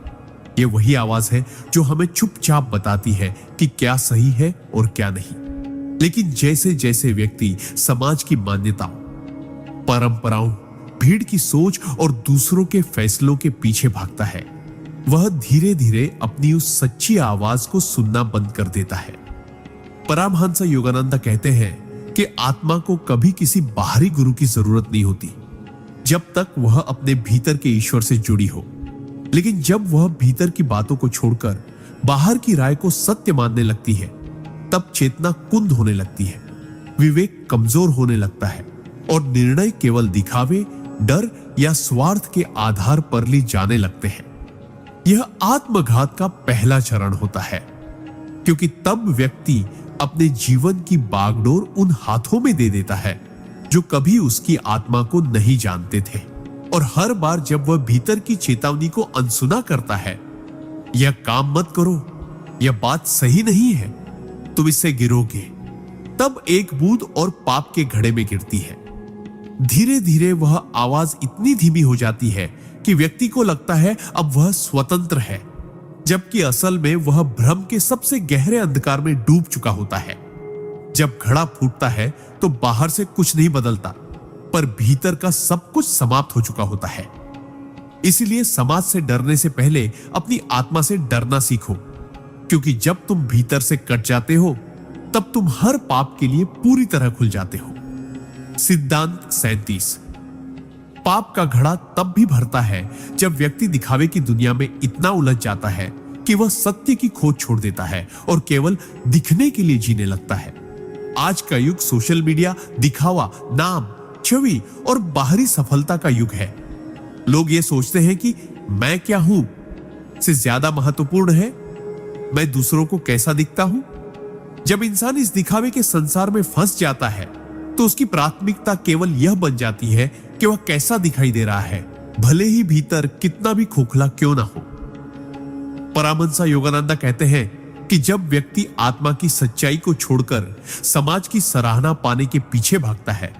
यह वही आवाज है जो हमें चुपचाप बताती है कि क्या सही है और क्या नहीं। लेकिन जैसे जैसे व्यक्ति समाज की मान्यताओं, परंपराओं, भीड़ की सोच और दूसरों के फैसलों के पीछे भागता है, वह धीरे धीरे अपनी उस सच्ची आवाज को सुनना बंद कर देता है। परमहंस योगानंद कहते हैं कि आत्मा को कभी किसी बाहरी गुरु की जरूरत नहीं होती जब तक वह अपने भीतर के ईश्वर से जुड़ी हो। लेकिन जब वह भीतर की बातों को छोड़कर बाहर की राय को सत्य मानने लगती है, तब चेतना कुंद होने लगती है, विवेक कमजोर होने लगता है और निर्णय केवल दिखावे, डर या स्वार्थ के आधार पर ली जाने लगते हैं। यह आत्मघात का पहला चरण होता है, क्योंकि तब व्यक्ति अपने जीवन की बागडोर उन हाथों में दे देता है जो कभी उसकी आत्मा को नहीं जानते थे। और हर बार जब वह भीतर की चेतावनी को अनसुना करता है, यह काम मत करो, यह बात सही नहीं है, तुम इससे गिरोगे, तब एक बूंद और पाप के घड़े में गिरती है। धीरे धीरे वह आवाज इतनी धीमी हो जाती है कि व्यक्ति को लगता है अब वह स्वतंत्र है, जबकि असल में वह भ्रम के सबसे गहरे अंधकार में डूब चुका होता है। जब घड़ा फूटता है तो बाहर से कुछ नहीं बदलता, पर भीतर का सब कुछ समाप्त हो चुका होता है। इसलिए समाज से डरने से पहले अपनी आत्मा से डरना सीखो, क्योंकि जब तुम भीतर से कट जाते हो तब तुम हर पाप के लिए पूरी तरह खुल जाते हो। सिद्धांत 37। पाप का घड़ा तब भी भरता है जब व्यक्ति दिखावे की दुनिया में इतना उलझ जाता है कि वह सत्य की खोज छोड़ देता है और केवल दिखने के लिए जीने लगता है। आज का युग सोशल मीडिया, दिखावा, नाम, छवि और बाहरी सफलता का युग है। लोग ये सोचते हैं कि मैं क्या हूं से ज्यादा महत्वपूर्ण है मैं दूसरों को कैसा दिखता हूं। जब इंसान इस दिखावे के संसार में फंस जाता है तो उसकी प्राथमिकता केवल यह बन जाती है कि वह कैसा दिखाई दे रहा है, भले ही भीतर कितना भी खोखला क्यों ना हो। परमहंस योगानंद कहते हैं कि जब व्यक्ति आत्मा की सच्चाई को छोड़कर समाज की सराहना पाने के पीछे भागता है,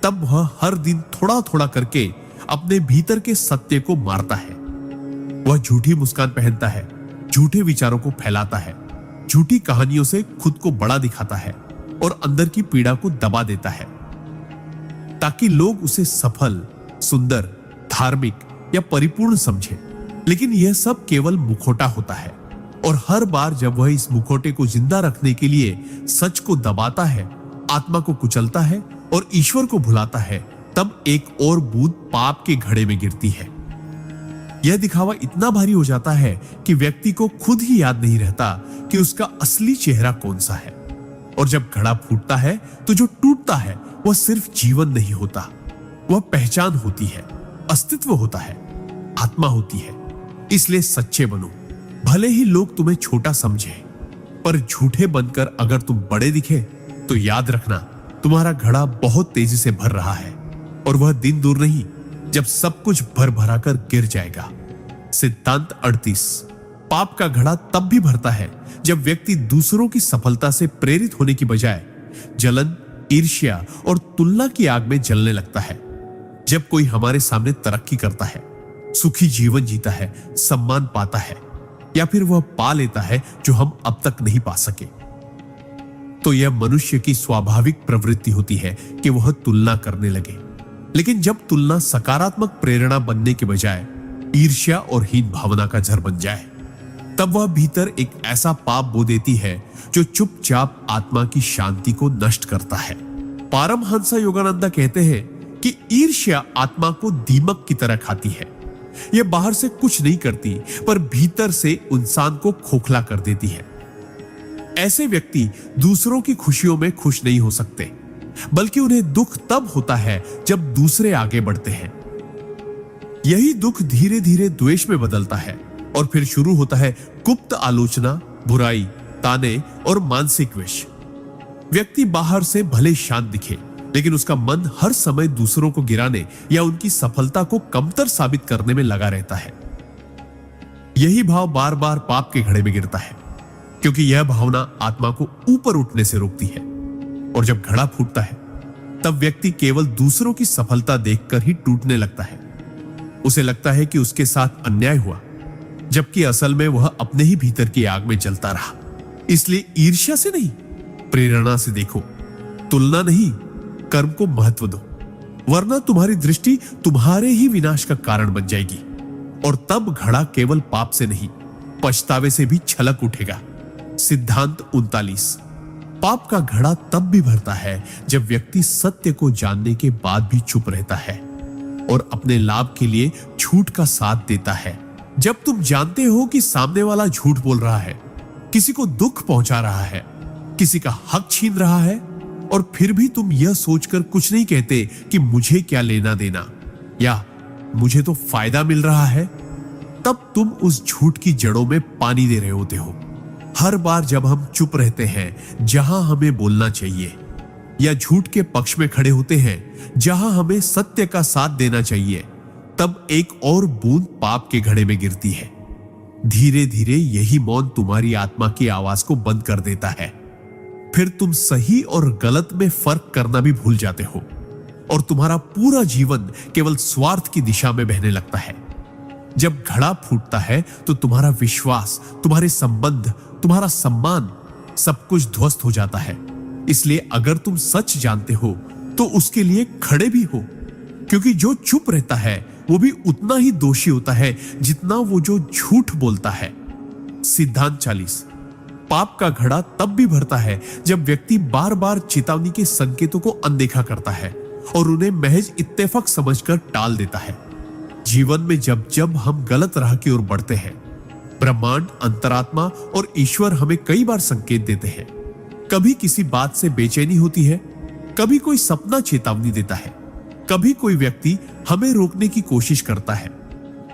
तब वह हर दिन थोड़ा थोड़ा करके अपने भीतर के सत्य को मारता है। वह झूठी मुस्कान पहनता है, झूठे विचारों को फैलाता है, झूठी कहानियों से खुद को बड़ा दिखाता है और अंदर की पीड़ा को दबा देता है, ताकि लोग उसे सफल, सुंदर, धार्मिक या परिपूर्ण समझें। लेकिन यह सब केवल मुखौटा होता है, और हर बार जब वह इस मुखौटे को जिंदा रखने के लिए सच को दबाता है, आत्मा को कुचलता है और ईश्वर को भुलाता है, तब एक और बूंद पाप के घड़े में गिरती है। यह दिखावा इतना भारी हो जाता है कि व्यक्ति को खुद ही याद नहीं रहता कि उसका असली चेहरा कौन सा है। और जब घड़ा फूटता है तो जो टूटता है वह सिर्फ जीवन नहीं होता, वह पहचान होती है, अस्तित्व होता है, आत्मा होती है। इसलिए सच्चे बनो, भले ही लोग तुम्हें छोटा समझे, पर झूठे बनकर अगर तुम बड़े दिखे तो याद रखना तुम्हारा घड़ा बहुत तेजी से भर रहा है, और वह दिन दूर नहीं जब सब कुछ भर भरा कर गिर जाएगा। सिद्धांत 38। पाप का घड़ा तब भी भरता है जब व्यक्ति दूसरों की सफलता से प्रेरित होने की बजाय जलन, ईर्ष्या और तुलना की आग में जलने लगता है। जब कोई हमारे सामने तरक्की करता है, सुखी जीवन जीता है, सम्मान पाता है, या फिर वह पा लेता है जो हम अब तक नहीं पा सके, तो यह मनुष्य की स्वाभाविक प्रवृत्ति होती है कि वह तुलना करने लगे। लेकिन जब तुलना सकारात्मक प्रेरणा बनने के बजाय ईर्ष्या और हीन भावना का जड़ बन जाए, तब वह भीतर एक ऐसा पाप बो देती है जो चुपचाप आत्मा की शांति को नष्ट करता है। परमहंस योगानंद कहते हैं कि ईर्ष्या आत्मा को दीमक की तरह खाती है, यह बाहर से कुछ नहीं करती, पर भीतर से इंसान को खोखला कर देती है। ऐसे व्यक्ति दूसरों की खुशियों में खुश नहीं हो सकते, बल्कि उन्हें दुख तब होता है जब दूसरे आगे बढ़ते हैं। यही दुख धीरे धीरे द्वेष में बदलता है और फिर शुरू होता है गुप्त आलोचना, बुराई, ताने और मानसिक विष। व्यक्ति बाहर से भले शांत दिखे, लेकिन उसका मन हर समय दूसरों को गिराने या उनकी सफलता को कमतर साबित करने में लगा रहता है। यही भाव बार बार पाप के घड़े में गिरता है, क्योंकि यह भावना आत्मा को ऊपर उठने से रोकती है। और जब घड़ा फूटता है, तब व्यक्ति केवल दूसरों की सफलता देखकर ही टूटने लगता है। उसे लगता है कि उसके साथ अन्याय हुआ, जबकि असल में वह अपने ही भीतर की आग में जलता रहा। इसलिए ईर्ष्या से नहीं, प्रेरणा से देखो, तुलना नहीं, कर्म को महत्व दो, वरना तुम्हारी दृष्टि तुम्हारे ही विनाश का कारण बन जाएगी। और तब घड़ा केवल पाप से नहीं, पछतावे से भी छलक उठेगा। सिद्धांत 39। पाप का घड़ा तब भी भरता है जब व्यक्ति सत्य को जानने के बाद भी चुप रहता है और अपने लाभ के लिए झूठ का साथ देता है। जब तुम जानते हो कि सामने वाला झूठ बोल रहा है, किसी को दुख पहुंचा रहा है, किसी का हक छीन रहा है, और फिर भी तुम यह सोचकर कुछ नहीं कहते कि मुझे क्या लेना देना या मुझे तो फायदा मिल रहा है, तब तुम उस झूठ की जड़ों में पानी दे रहे होते हो। हर बार जब हम चुप रहते हैं जहां हमें बोलना चाहिए, या झूठ के पक्ष में खड़े होते हैं जहां हमें सत्य का साथ देना चाहिए, तब एक और बूंद पाप के घड़े में गिरती है। धीरे धीरे यही मौन तुम्हारी आत्मा की आवाज को बंद कर देता है। फिर तुम सही और गलत में फर्क करना भी भूल जाते हो और तुम्हारा पूरा जीवन केवल स्वार्थ की दिशा में बहने लगता है। जब घड़ा फूटता है तो तुम्हारा विश्वास, तुम्हारे संबंध, तुम्हारा सम्मान, सब कुछ ध्वस्त हो जाता है। इसलिए अगर तुम सच जानते हो तो उसके लिए खड़े भी हो, क्योंकि जो चुप रहता है वो भी उतना ही दोषी होता है जितना वो जो झूठ बोलता है। सिद्धांत 40। पाप का घड़ा तब भी भरता है जब व्यक्ति बार बार चेतावनी के संकेतों को अनदेखा करता है और उन्हें महज इत्तेफाक समझकर टाल देता है। जीवन में जब जब हम गलत राह की ओर बढ़ते हैं, ब्रह्मांड, अंतरात्मा और ईश्वर हमें कई बार संकेत देते हैं। कभी किसी बात से बेचैनी होती है, कभी कोई सपना चेतावनी देता है, कभी कोई व्यक्ति हमें रोकने की कोशिश करता है,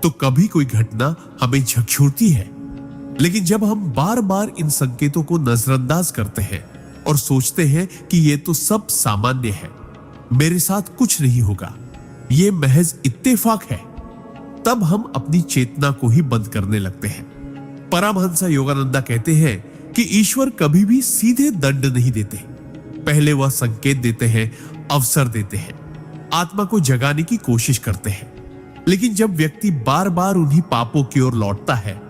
तो कभी कोई घटना हमें झकझोरती है। लेकिन जब हम बार बार इन संकेतों को नजरअंदाज करते हैं और सोचते हैं कि ये तो सब सामान्य है, मेरे साथ कुछ नहीं होगा, ये महज इत्तेफाक है, तब हम अपनी चेतना को ही बंद करने लगते हैं। परमहंस योगानंदा कहते हैं कि ईश्वर कभी भी सीधे दंड नहीं देते, पहले वह संकेत देते हैं, अवसर देते हैं, आत्मा को जगाने की कोशिश करते हैं। लेकिन जब व्यक्ति बार बार उन्हीं पापों की ओर लौटता है,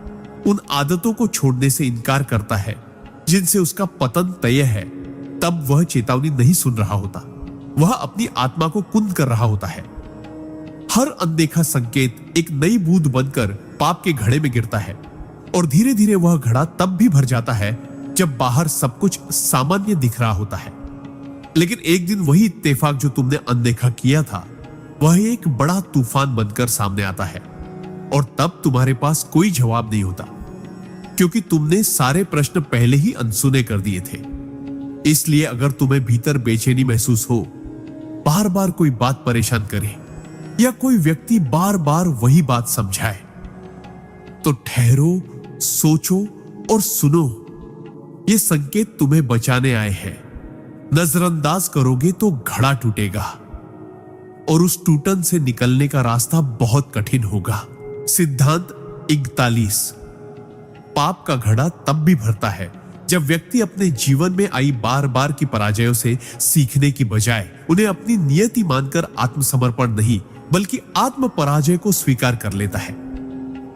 उन आदतों को छोड़ने से इनकार करता है जिनसे उसका पतन तय है, तब वह चेतावनी नहीं सुन रहा होता, वह अपनी आत्मा को कुंद कर रहा होता है। हर अनदेखा संकेत एक नई बूंद बनकर पाप के घड़े में गिरता है और धीरे धीरे वह घड़ा तब भी भर जाता है जब बाहर सब कुछ सामान्य दिख रहा होता है। लेकिन एक दिन वही इत्तेफाक जो तुमने अनदेखा किया था, वह एक बड़ा तूफान बनकर सामने आता है और तब तुम्हारे पास कोई जवाब नहीं होता, क्योंकि तुमने सारे प्रश्न पहले ही अनसुने कर दिए थे। इसलिए अगर तुम्हें भीतर बेचैनी महसूस हो, बार बार कोई बात परेशान करे या कोई व्यक्ति बार बार वही बात समझाए, तो ठहरो, सोचो और सुनो। ये संकेत तुम्हें बचाने आए हैं। नजरअंदाज करोगे तो घड़ा टूटेगा और उस टूटन से निकलने का रास्ता बहुत कठिन होगा। सिद्धांत 41। पाप का घड़ा तब भी भरता है जब व्यक्ति अपने जीवन में आई बार बार की पराजयों से सीखने की बजाय उन्हें अपनी नियति मानकर आत्मसमर्पण नहीं बल्कि आत्म पराजय को स्वीकार कर लेता है।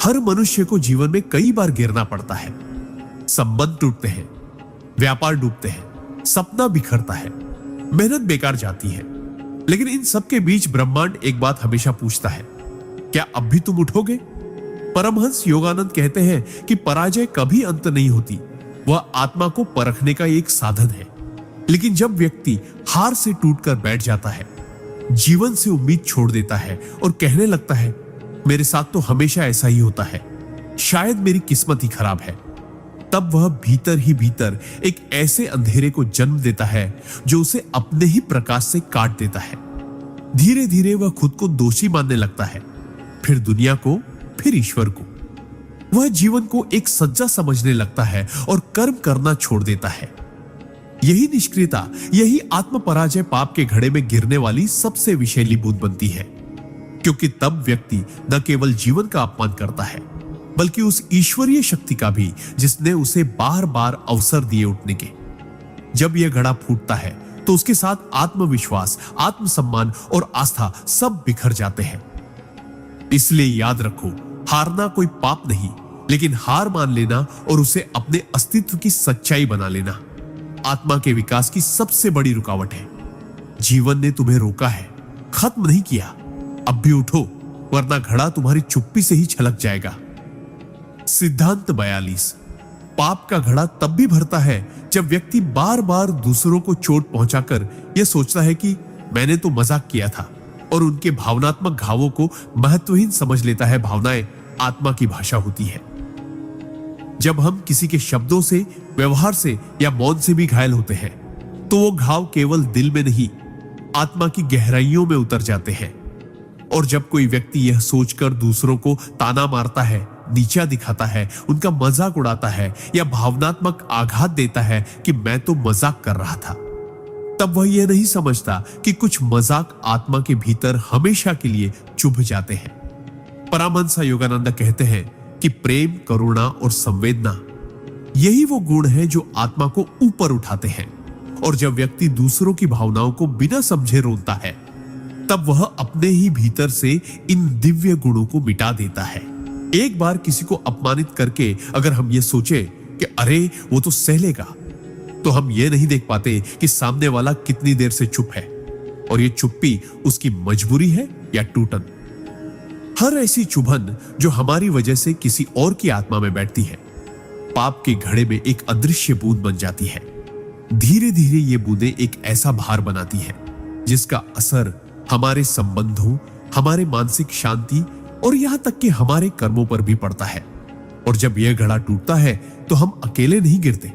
हर मनुष्य को जीवन में कई बार गिरना पड़ता है, संबंध टूटते हैं, व्यापार डूबते हैं, सपना बिखरता है, मेहनत बेकार जाती है। लेकिन इन सब के बीच ब्रह्मांड एक बात हमेशा पूछता है, क्या अब भी तुम उठोगे? परमहंस योगानंद कहते हैं कि पराजय कभी अंत नहीं होती, वह आत्मा को परखने का एक साधन है। लेकिन जब व्यक्ति हार से टूटकर बैठ जाता है, जीवन से उम्मीद छोड़ देता है और कहने लगता है मेरे साथ तो हमेशा ऐसा ही होता है, शायद मेरी किस्मत ही खराब है। तब वह भीतर ही भीतर एक ऐसे अंधेरे को जन्म देता है जो उसे अपने ही प्रकाश से काट देता है। धीरे धीरे वह खुद को दोषी मानने लगता है, फिर दुनिया को, फिर ईश्वर को। वह जीवन को एक सज्जा समझने लगता है और कर्म करना छोड़ देता है। यही निष्क्रियता, यही आत्म पराजय पाप के घड़े में गिरने वाली सबसे विषैली बूंद बनती है, क्योंकि तब व्यक्ति न केवल जीवन का अपमान करता है बल्कि उस ईश्वरीय शक्ति का भी जिसने उसे बार बार अवसर दिए उठने के। जब यह घड़ा फूटता है तो उसके साथ आत्मविश्वास, आत्मसम्मान और आस्था सब बिखर जाते हैं। इसलिए याद रखो, हारना कोई पाप नहीं, लेकिन हार मान लेना और उसे अपने अस्तित्व की सच्चाई बना लेना आत्मा के विकास की सबसे बड़ी रुकावट है। जीवन ने तुम्हें रोका है, खत्म नहीं किया। अब भी उठो, वरना घड़ा तुम्हारी चुप्पी से ही छलक जाएगा। सिद्धांत 42। पाप का घड़ा तब भी भरता है जब व्यक्ति बार बार दूसरों को चोट पहुंचाकर यह सोचता है कि मैंने तो मजाक किया था, और उनके भावनात्मक घावों को महत्वहीन समझ लेता है। भावनाएं आत्मा की भाषा होती है। जब हम किसी के शब्दों से, व्यवहार से या मौन से भी घायल होते हैं तो वो घाव केवल दिल में नहीं, आत्मा की गहराइयों में उतर जाते हैं। और जब कोई व्यक्ति यह सोचकर दूसरों को ताना मारता है, नीचा दिखाता है, उनका मजाक उड़ाता है या भावनात्मक आघात देता है कि मैं तो मजाक कर रहा था, तब वह यह नहीं समझता कि कुछ मजाक आत्मा के भीतर हमेशा के लिए चुभ जाते हैं। परमहंस योगानंद कहते हैं कि प्रेम, करुणा और संवेदना यही वो गुण है जो आत्मा को ऊपर उठाते हैं। और जब व्यक्ति दूसरों की भावनाओं को बिना समझे रोता है, तब वह अपने ही भीतर से इन दिव्य गुणों को मिटा देता है। एक बार किसी को अपमानित करके अगर हम ये सोचे कि अरे वो तो सह लेगा, तो हम ये नहीं देख पाते कि सामने वाला कितनी देर से चुप है और ये चुप्पी उसकी मजबूरी है या टूटन। हर ऐसी चुभन जो हमारी वजह से किसी और की आत्मा में बैठती है, पाप के घड़े में एक अदृश्य बूंद बन जाती है। धीरे धीरे ये बूंदें एक ऐसा भार बनाती है जिसका असर हमारे संबंधों, हमारे मानसिक शांति और यहां तक कि हमारे कर्मों पर भी पड़ता है। और जब यह घड़ा टूटता है तो हम अकेले नहीं गिरते,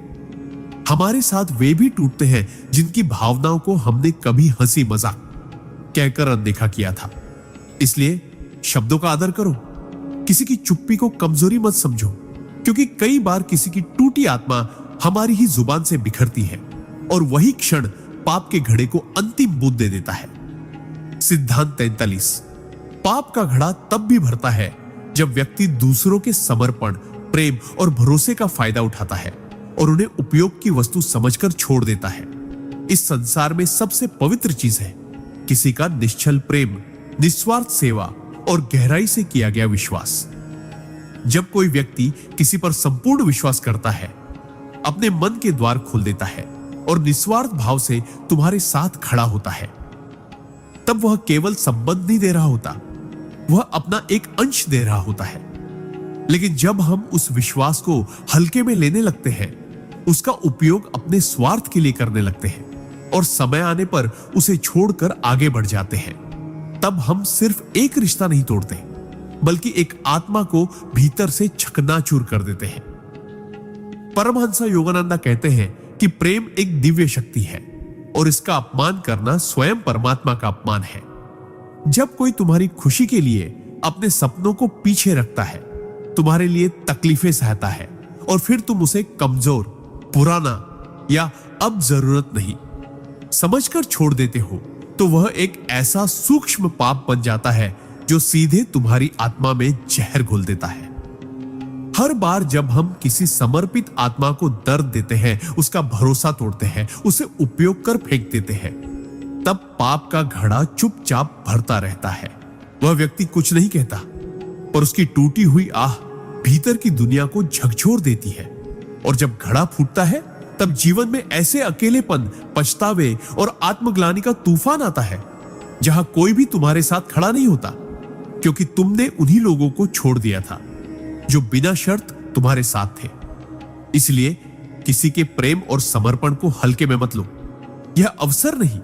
हमारे साथ वे भी टूटते हैं जिनकी भावनाओं को हमने कभी हंसी मजाक कहकर अनदेखा किया था। इसलिए शब्दों का आदर करो, किसी की चुप्पी को कमजोरी मत समझो, क्योंकि कई बार किसी की टूटी आत्मा हमारी ही जुबान से बिखरती है और वही क्षण पाप के घड़े को अंतिम बूंद दे देता है। सिद्धांत 43। पाप का घड़ा तब भी भरता है जब व्यक्ति दूसरों के समर्पण, प्रेम और भरोसे का फायदा उठाता है और उन्हें उपयोग की वस्तु समझकर छोड़ देता है। इस संसार में सबसे पवित्र चीज है किसी का निश्चल प्रेम, निस्वार्थ सेवा और गहराई से किया गया विश्वास। जब कोई व्यक्ति किसी पर संपूर्ण विश्वास करता है, अपने मन के द्वार खोल देता है और निस्वार्थ भाव से तुम्हारे साथ खड़ा होता है, तब वह केवल संबंध नहीं दे रहा होता, वह अपना एक अंश दे रहा होता है। लेकिन जब हम उस विश्वास को हल्के में लेने लगते हैं, उसका उपयोग अपने स्वार्थ के लिए करने लगते हैं और समय आने पर उसे छोड़कर आगे बढ़ जाते हैं, तब हम सिर्फ एक रिश्ता नहीं तोड़ते बल्कि एक आत्मा को भीतर से चकनाचूर कर देते हैं। परमहंस योगानंद कहते हैं कि प्रेम एक दिव्य शक्ति है और इसका अपमान करना स्वयं परमात्मा का अपमान है। जब कोई तुम्हारी खुशी के लिए अपने सपनों को पीछे रखता है, तुम्हारे लिए तकलीफें सहता है और फिर तुम उसे कमजोर, पुराना या अब जरूरत नहीं समझकर छोड़ देते हो, तो वह एक ऐसा सूक्ष्म पाप बन जाता है जो सीधे तुम्हारी आत्मा में जहर घोल देता है। हर बार जब हम किसी समर्पित आत्मा को दर्द देते हैं, उसका भरोसा तोड़ते हैं, उसे उपयोग कर फेंक देते हैं, तब पाप का घड़ा चुपचाप भरता रहता है। वह व्यक्ति कुछ नहीं कहता, पर उसकी टूटी हुई आह भीतर की दुनिया को झकझोर देती है। और जब घड़ा फूटता है, तब जीवन में ऐसे अकेलेपन, पछतावे और आत्मग्लानि का तूफान आता है जहां कोई भी तुम्हारे साथ खड़ा नहीं होता, क्योंकि तुमने उन्हीं लोगों को छोड़ दिया था जो बिना शर्त तुम्हारे साथ थे। इसलिए किसी के प्रेम और समर्पण को हल्के में मत लो। यह अवसर नहीं,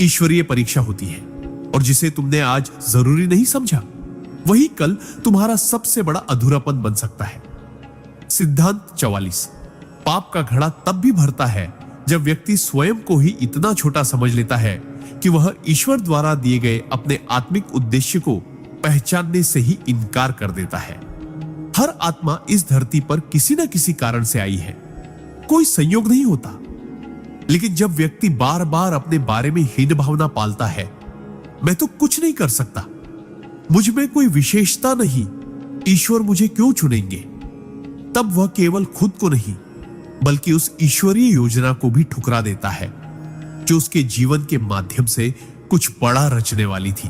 ईश्वरीय परीक्षा होती है, और जिसे तुमने आज जरूरी नहीं समझा, वही कल तुम्हारा सबसे बड़ा अधूरापन बन सकता है। सिद्धांत 44। पाप का घड़ा तब भी भरता है जब व्यक्ति स्वयं को ही इतना छोटा समझ लेता है कि वह ईश्वर द्वारा दिए गए अपने आत्मिक उद्देश्य को पहचानने से ही इनकार कर देता है। हर आत्मा इस धरती पर किसी न किसी कारण से आई है, कोई संयोग नहीं होता। लेकिन जब व्यक्ति बार बार अपने बारे में हीन भावना पालता है, मैं तो कुछ नहीं कर सकता, मुझ में कोई विशेषता नहीं, ईश्वर मुझे क्यों चुनेंगे, तब वह केवल खुद को नहीं बल्कि उस ईश्वरीय योजना को भी ठुकरा देता है जो उसके जीवन के माध्यम से कुछ बड़ा रचने वाली थी।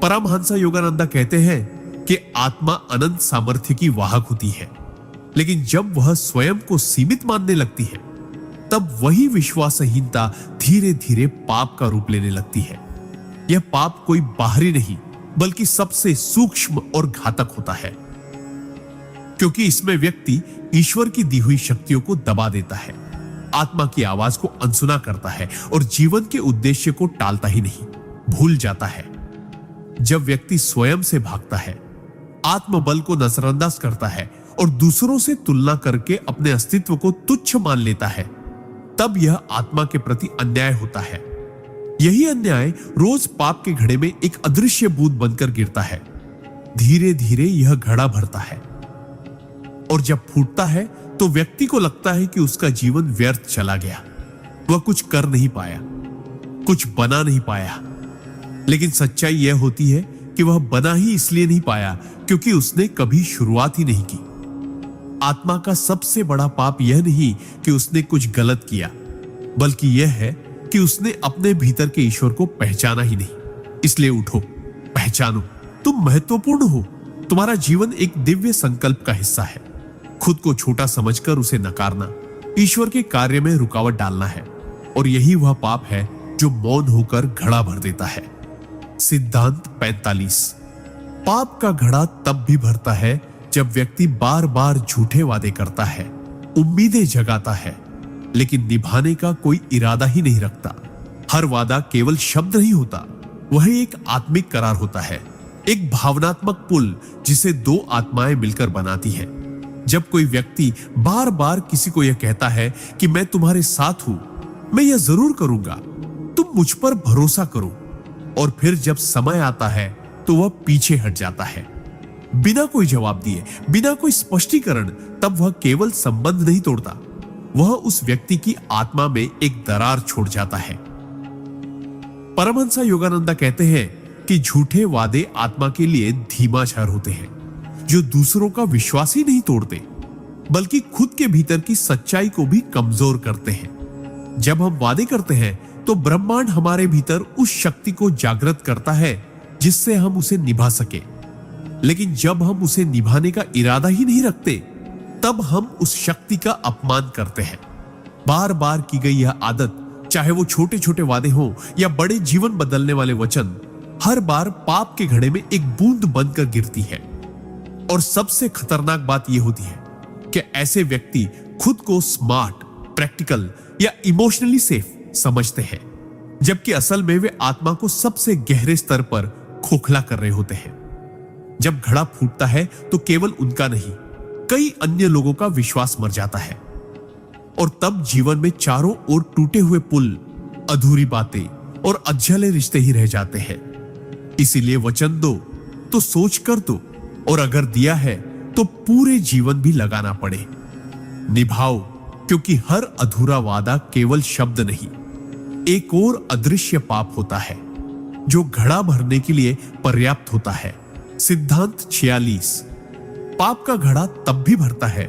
परमहंस योगानंद कहते हैं कि आत्मा अनंत सामर्थ्य की वाहक होती है, लेकिन जब वह स्वयं को सीमित मानने लगती है तब वही विश्वासहीनता धीरे धीरे पाप का रूप लेने लगती है। यह पाप कोई बाहरी नहीं बल्कि सबसे सूक्ष्म और घातक होता है, क्योंकि इसमें व्यक्ति ईश्वर की दी हुई शक्तियों को दबा देता है, आत्मा की आवाज को अनसुना करता है और जीवन के उद्देश्य को टालता ही नहीं, भूल जाता है। जब व्यक्ति स्वयं से भागता है, आत्मबल को नजरअंदाज करता है और दूसरों से तुलना करके अपने अस्तित्व को तुच्छ मान लेता है, तब यह आत्मा के प्रति अन्याय होता है। यही अन्याय रोज पाप के घड़े में एक अदृश्य बूंद बनकर गिरता है। धीरे धीरे यह घड़ा भरता है और जब फूटता है तो व्यक्ति को लगता है कि उसका जीवन व्यर्थ चला गया, वह कुछ कर नहीं पाया, कुछ बना नहीं पाया। लेकिन सच्चाई यह होती है कि वह बना ही इसलिए नहीं पाया क्योंकि उसने कभी शुरुआत ही नहीं की। आत्मा का सबसे बड़ा पाप यह नहीं कि उसने कुछ गलत किया, बल्कि यह है कि उसने अपने भीतर के ईश्वर को पहचाना ही नहीं। इसलिए उठो, पहचानो, तुम महत्वपूर्ण हो, तुम्हारा जीवन एक दिव्य संकल्प का हिस्सा है। खुद को छोटा समझकर उसे नकारना ईश्वर के कार्य में रुकावट डालना है, और यही वह पाप है जो मौन होकर घड़ा भर देता है। सिद्धांत 45। पाप का घड़ा तब भी भरता है जब व्यक्ति बार बार झूठे वादे करता है, उम्मीदें जगाता है, लेकिन निभाने का कोई इरादा ही नहीं रखता। हर वादा केवल शब्द नहीं होता, वह एक आत्मिक करार होता है, एक भावनात्मक पुल जिसे दो आत्माएं मिलकर बनाती हैं। जब कोई व्यक्ति बार बार किसी को यह कहता है कि मैं तुम्हारे साथ हूं, मैं यह जरूर करूंगा, तुम मुझ पर भरोसा करो, और फिर जब समय आता है तो वह पीछे हट जाता है बिना कोई जवाब दिए, बिना कोई स्पष्टीकरण, तब वह केवल संबंध नहीं तोड़ता, वह उस व्यक्ति की आत्मा में एक दरार छोड़ जाता है। परमहंस योगानंद कहते हैं कि झूठे वादे आत्मा के लिए धीमा क्षार होते हैं, जो दूसरों का विश्वास ही नहीं तोड़ते बल्कि खुद के भीतर की सच्चाई को भी कमजोर करते हैं। जब हम वादे करते हैं तो ब्रह्मांड हमारे भीतर उस शक्ति को जागृत करता है जिससे हम उसे निभा सके, लेकिन जब हम उसे निभाने का इरादा ही नहीं रखते तब हम उस शक्ति का अपमान करते हैं। बार बार की गई यह आदत, चाहे वो छोटे छोटे वादे हो या बड़े जीवन बदलने वाले वचन, हर बार पाप के घड़े में एक बूंद बनकर गिरती है। और सबसे खतरनाक बात यह होती है कि ऐसे व्यक्ति खुद को स्मार्ट, प्रैक्टिकल या इमोशनली सेफ समझते हैं, जबकि असल में वे आत्मा को सबसे गहरे स्तर पर खोखला कर रहे होते हैं। जब घड़ा फूटता है तो केवल उनका नहीं, कई अन्य लोगों का विश्वास मर जाता है, और तब जीवन में चारों ओर टूटे हुए पुल, अधूरी बातें और अधजले रिश्ते ही रह जाते हैं। इसीलिए वचन दो तो सोच कर दो, और अगर दिया है तो पूरे जीवन भी लगाना पड़े। निभाओ, क्योंकि हर अधूरा वादा केवल शब्द नहीं, एक और अदृश्य पाप होता है जो घड़ा भरने के लिए पर्याप्त होता है। सिद्धांत 46। पाप का घड़ा तब भी भरता है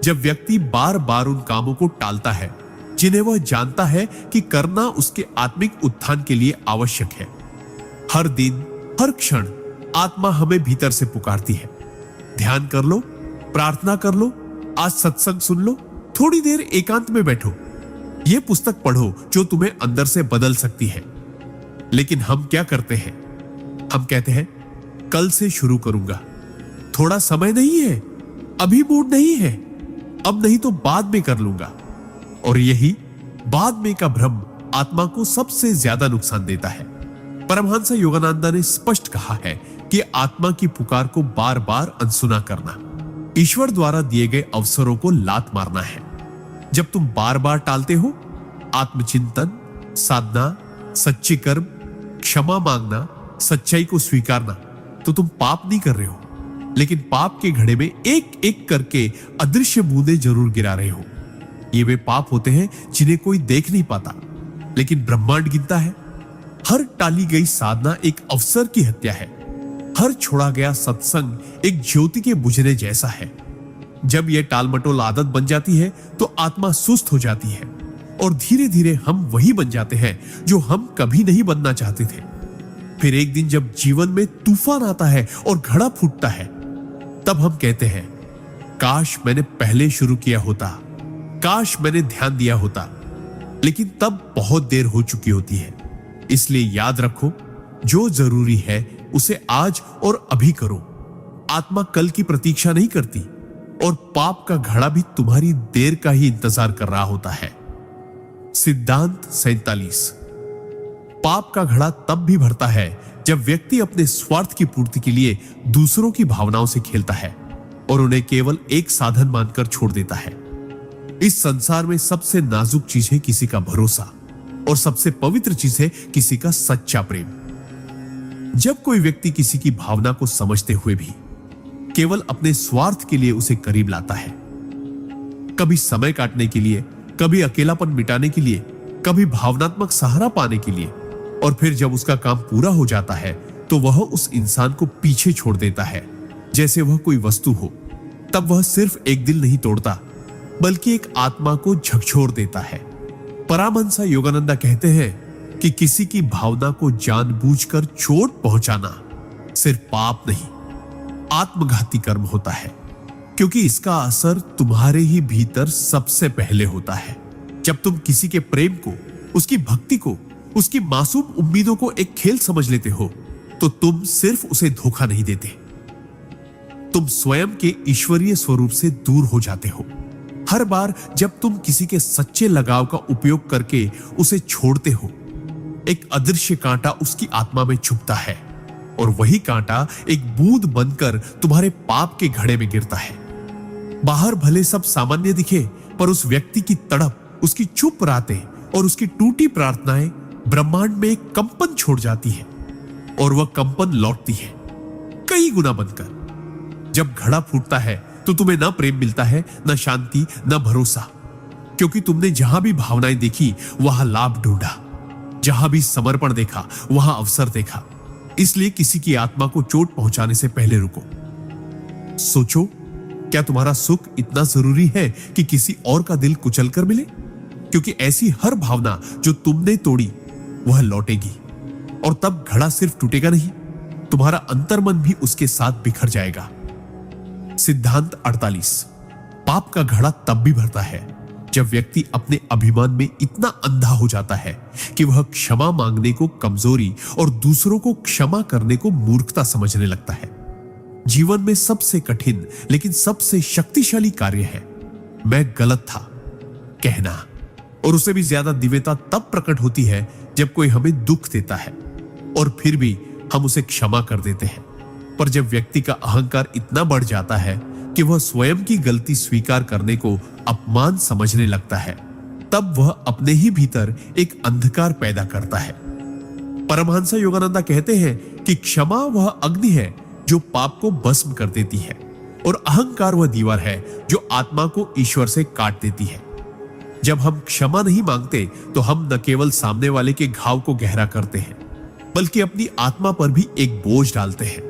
जब व्यक्ति बार बार उन कामों को टालता है जिन्हें वह जानता है कि करना उसके आत्मिक उत्थान के लिए आवश्यक है। हर दिन, हर क्षण आत्मा हमें भीतर से पुकारती है, ध्यान कर लो, प्रार्थना कर लो, आज सत्संग सुन लो, थोड़ी देर एकांत में बैठो, यह पुस्तक पढ़ो जो तुम्हें अंदर से बदल सकती है। लेकिन हम क्या करते हैं? हम कहते हैं कल से शुरू करूंगा, थोड़ा समय नहीं है, अभी मूड नहीं है, अब नहीं तो बाद में कर लूंगा। और यही बाद में का भ्रम आत्मा को सबसे ज्यादा नुकसान देता है। परमहंस योगानंद ने स्पष्ट कहा है कि आत्मा की पुकार को बार बार अनसुना करना, ईश्वर द्वारा दिए गए अवसरों को लात मारना है। जब तुम बार बार टालते हो आत्मचिंतन, साधना, सच्चे कर्म, क्षमा मांगना, सच्चाई को स्वीकारना, तो तुम पाप नहीं कर रहे हो, लेकिन पाप के घड़े में एक एक करके अदृश्य बूंदें जरूर गिरा रहे हो। ये वे पाप होते हैं जिन्हें कोई देख नहीं पाता, लेकिन ब्रह्मांड गिनता है। हर टाली गई साधना एक अवसर की हत्या है। हर छोड़ा गया सत्संग एक ज्योति के बुझने जैसा है। जब यह टालमटोल आदत बन जाती है तो आत्मा सुस्त हो जाती है और धीरे धीरे हम वही बन जाते हैं जो हम कभी नहीं बनना चाहते थे। फिर एक दिन जब जीवन में तूफान आता है और घड़ा फूटता है, तब हम कहते हैं, काश मैंने पहले शुरू किया होता, काश मैंने ध्यान दिया होता। लेकिन तब बहुत देर हो चुकी होती है। इसलिए याद रखो, जो जरूरी है उसे आज और अभी करो। आत्मा कल की प्रतीक्षा नहीं करती और पाप का घड़ा भी तुम्हारी देर का ही इंतजार कर रहा होता है। सिद्धांत 47। पाप का घड़ा तब भी भरता है जब व्यक्ति अपने स्वार्थ की पूर्ति के लिए दूसरों की भावनाओं से खेलता है और उन्हें केवल एक साधन मानकर छोड़ देता है। इस संसार में सबसे नाजुक चीज है किसी का भरोसा और सबसे पवित्र चीज है किसी का सच्चा प्रेम। जब कोई व्यक्ति किसी की भावना को समझते हुए भी केवल अपने स्वार्थ के लिए उसे करीब लाता है, कभी समय काटने के लिए, कभी अकेलापन मिटाने के लिए, कभी भावनात्मक सहारा पाने के लिए, और फिर जब उसका काम पूरा हो जाता है तो वह उस इंसान को पीछे छोड़ देता है जैसे वह कोई वस्तु हो, तब वह सिर्फ एक दिल नहीं तोड़ता बल्कि एक आत्मा को झकझोर देता है। परमहंस योगानंद कहते हैं कि किसी की भावना को जानबूझकर चोट पहुंचाना सिर्फ पाप नहीं, आत्मघाती कर्म होता है, क्योंकि इसका असर तुम्हारे ही भीतर सबसे पहले होता है। जब तुम किसी के प्रेम को, उसकी भक्ति को, उसकी मासूम उम्मीदों को एक खेल समझ लेते हो, तो तुम सिर्फ उसे धोखा नहीं देते, तुम स्वयं के ईश्वरीय स्वरूप से दूर हो जाते हो। हर बार जब तुम किसी के सच्चे लगाव का उपयोग करके उसे छोड़ते हो, एक अदृश्य कांटा उसकी आत्मा में छुपता है और वही कांटा एक बूंद बनकर तुम्हारे पाप के घड़े में गिरता है। बाहर भले सब सामान्य दिखे, पर उस व्यक्ति की तड़प, उसकी चुप रातें और उसकी टूटी प्रार्थनाएं ब्रह्मांड में एक कंपन छोड़ जाती है और वह कंपन लौटती है कई गुना बनकर। जब घड़ा फूटता है तो तुम्हें ना प्रेम मिलता है, ना शांति, ना भरोसा, क्योंकि तुमने जहां भी भावनाएं देखी वहां लाभ ढूंढा, जहां भी समर्पण देखा वहां अवसर देखा। इसलिए किसी की आत्मा को चोट पहुंचाने से पहले रुको, सोचो, क्या तुम्हारा सुख इतना जरूरी है कि किसी और का दिल कुचल कर मिले? क्योंकि ऐसी हर भावना जो तुमने तोड़ी वह लौटेगी, और तब घड़ा सिर्फ टूटेगा नहीं, तुम्हारा अंतर्मन भी उसके साथ बिखर जाएगा। सिद्धांत 48। पाप का घड़ा तब भी भरता है जब व्यक्ति अपने अभिमान में इतना अंधा हो जाता है कि वह क्षमा मांगने को कमजोरी और दूसरों को क्षमा करने को मूर्खता समझने लगता है। जीवन में सबसे कठिन लेकिन सबसे शक्तिशाली कार्य है मैं गलत था कहना, और उसे भी ज्यादा दिव्यता तब प्रकट होती है जब कोई हमें दुख देता है और फिर भी हम उसे क्षमा कर देते हैं। पर जब व्यक्ति का अहंकार इतना बढ़ जाता है कि वह स्वयं की गलती स्वीकार करने को अपमान समझने लगता है, तब वह अपने ही भीतर एक अंधकार पैदा करता है। परमहंस योगानंद कहते हैं कि क्षमा वह अग्नि है जो पाप को भस्म कर देती है, और अहंकार वह दीवार है जो आत्मा को ईश्वर से काट देती है। जब हम क्षमा नहीं मांगते तो हम न केवल सामने वाले के घाव को गहरा करते हैं, बल्कि अपनी आत्मा पर भी एक बोझ डालते हैं।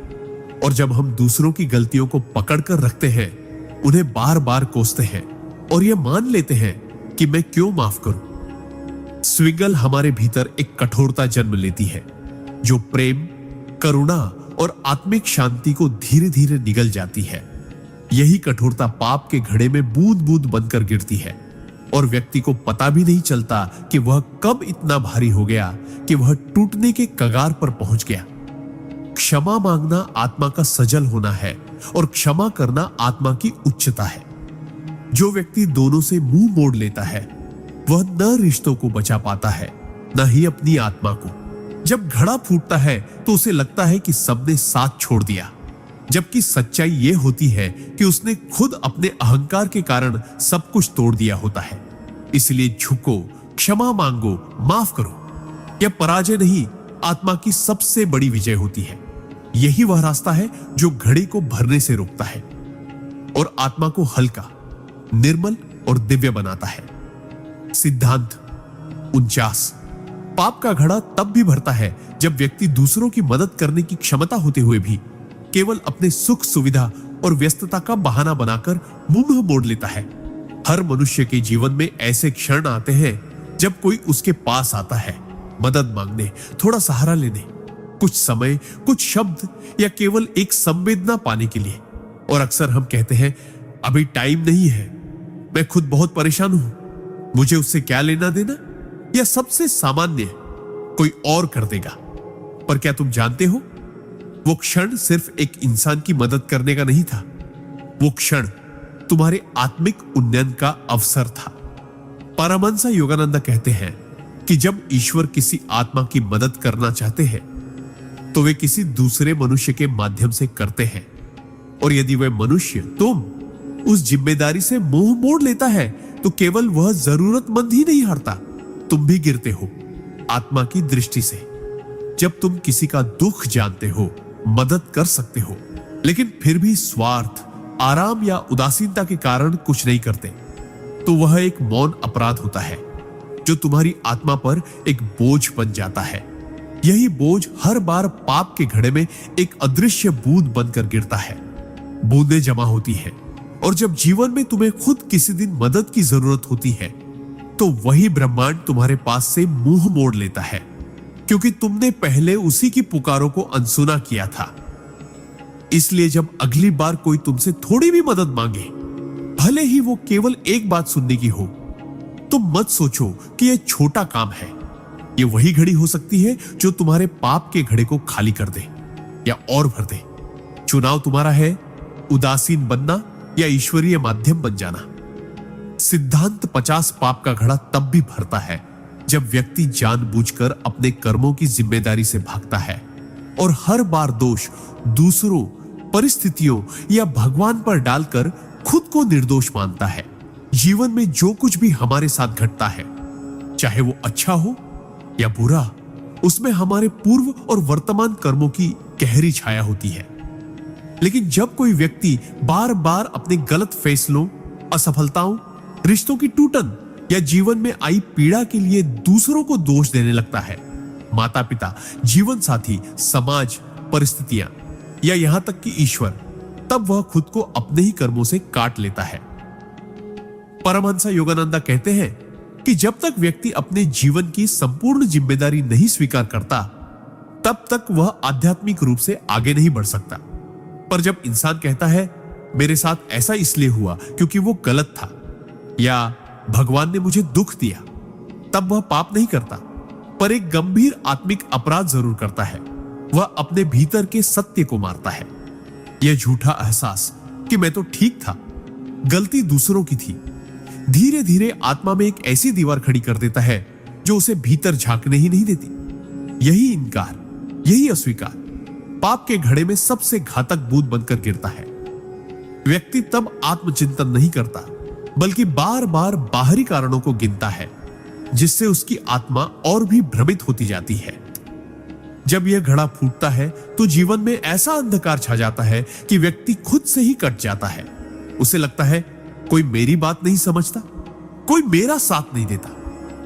और जब हम दूसरों की गलतियों को पकड़कर रखते हैं, उन्हें बार बार कोसते हैं और यह मान लेते हैं कि मैं क्यों माफ करूं, स्विगल हमारे भीतर एक कठोरता जन्म लेती है जो प्रेम, करुणा और आत्मिक शांति को धीरे धीरे निगल जाती है। यही कठोरता पाप के घड़े में बूंद बूंद बनकर गिरती है और व्यक्ति को पता भी नहीं चलता कि वह कब इतना भारी हो गया कि वह टूटने के कगार पर पहुंच गया। क्षमा मांगना आत्मा का सजल होना है और क्षमा करना आत्मा की उच्चता है। जो व्यक्ति दोनों से मुंह मोड़ लेता है वह न रिश्तों को बचा पाता है, न ही अपनी आत्मा को। जब घड़ा फूटता है तो उसे लगता है कि सबने साथ छोड़ दिया, जबकि सच्चाई यह होती है कि उसने खुद अपने अहंकार के कारण सब कुछ तोड़ दिया होता है। इसलिए झुको, क्षमा मांगो, माफ करो। यह पराजय नहीं, आत्मा की सबसे बड़ी विजय होती है। यही वह रास्ता है जो घड़े को भरने से रोकता है और आत्मा को हल्का, निर्मल और दिव्य बनाता है। सिद्धांत 49। पाप का घड़ा तब भी भरता है जब व्यक्ति दूसरों की मदद करने की क्षमता होते हुए भी केवल अपने सुख सुविधा और व्यस्तता का बहाना बनाकर मुंह मोड़ लेता है। हर मनुष्य के जीवन में ऐसे क्षण आते हैं जब कोई उसके पास आता है मदद मांगने, थोड़ा सहारा लेने, कुछ समय, कुछ शब्द या केवल एक संवेदना पाने के लिए। और अक्सर हम कहते हैं, अभी टाइम नहीं है, मैं खुद बहुत परेशान हूं, मुझे उससे क्या लेना देना, या सबसे सामान्य, कोई और कर देगा। पर क्या तुम जानते हो, वो क्षण सिर्फ एक इंसान की मदद करने का नहीं था, वो क्षण तुम्हारे आत्मिक उन्नयन का अवसर था। परमहंस योगानंद कहते हैं कि जब ईश्वर किसी आत्मा की मदद करना चाहते हैं तो वे किसी दूसरे मनुष्य के माध्यम से करते हैं, और यदि वह मनुष्य, तुम, उस जिम्मेदारी से मुंह मोड़ लेता है तो केवल वह जरूरतमंद ही नहीं हारता, तुम भी गिरते हो आत्मा की दृष्टि से। जब तुम किसी का दुख जानते हो, मदद कर सकते हो, लेकिन फिर भी स्वार्थ, आराम या उदासीनता के कारण कुछ नहीं करते, तो वह एक मौन अपराध होता है जो तुम्हारी आत्मा पर एक बोझ बन जाता है। यही बोझ हर बार पाप के घड़े में एक अदृश्य बूंद बनकर गिरता है। बूंदें जमा होती है, और जब जीवन में तुम्हें खुद किसी दिन मदद की जरूरत होती है तो वही ब्रह्मांड तुम्हारे पास से मुंह मोड़ लेता है, क्योंकि तुमने पहले उसी की पुकारों को अनसुना किया था। इसलिए जब अगली बार कोई तुमसे थोड़ी भी मदद मांगे, भले ही वो केवल एक बात सुनने की हो, तो मत सोचो कि यह छोटा काम है। यह वही घड़ी हो सकती है जो तुम्हारे पाप के घड़े को खाली कर दे या और भर दे। चुनाव तुम्हारा है, उदासीन बनना या ईश्वरीय माध्यम बन जाना। सिद्धांत 50। पाप का घड़ा तब भी भरता है जब व्यक्ति जानबूझकर अपने कर्मों की जिम्मेदारी से भागता है और हर बार दोष दूसरों, परिस्थितियों या भगवान पर डालकर खुद को निर्दोष मानता है। जीवन में जो कुछ भी हमारे साथ घटता है, चाहे वो अच्छा हो या बुरा, उसमें हमारे पूर्व और वर्तमान कर्मों की गहरी छाया होती है। लेकिन जब कोई व्यक्ति बार बार अपने गलत फैसलों, असफलताओं, रिश्तों की टूटन या जीवन में आई पीड़ा के लिए दूसरों को दोष देने लगता है, माता पिता, जीवन साथी, समाज, परिस्थितियां या यहां तक कि ईश्वर, तब वह खुद को अपने ही कर्मों से काट लेता है। परमहंस योगानंद कहते हैं कि जब तक व्यक्ति अपने जीवन की संपूर्ण जिम्मेदारी नहीं स्वीकार करता, तब तक वह आध्यात्मिक रूप से आगे नहीं बढ़ सकता। पर जब इंसान कहता है, मेरे साथ ऐसा इसलिए हुआ क्योंकि वो गलत था, या भगवान ने मुझे दुख दिया, तब वह पाप नहीं करता, पर एक गंभीर आत्मिक अपराध जरूर करता है। वह अपने भीतर के सत्य को मारता है। यह झूठा एहसास कि मैं तो ठीक था, गलती दूसरों की थी, धीरे धीरे आत्मा में एक ऐसी दीवार खड़ी कर देता है जो उसे भीतर झांकने ही नहीं देती। यही इनकार, यही अस्वीकार पाप के घड़े में सबसे घातक बूंद बनकर गिरता है। व्यक्ति तब आत्मचिंतन नहीं करता, बल्कि बार बार बाहरी कारणों को गिनता है, जिससे उसकी आत्मा और भी भ्रमित होती जाती है। जब यह घड़ा फूटता है तो जीवन में ऐसा अंधकार छा जाता है कि व्यक्ति खुद से ही कट जाता है। उसे लगता है, कोई मेरी बात नहीं समझता, कोई मेरा साथ नहीं देता।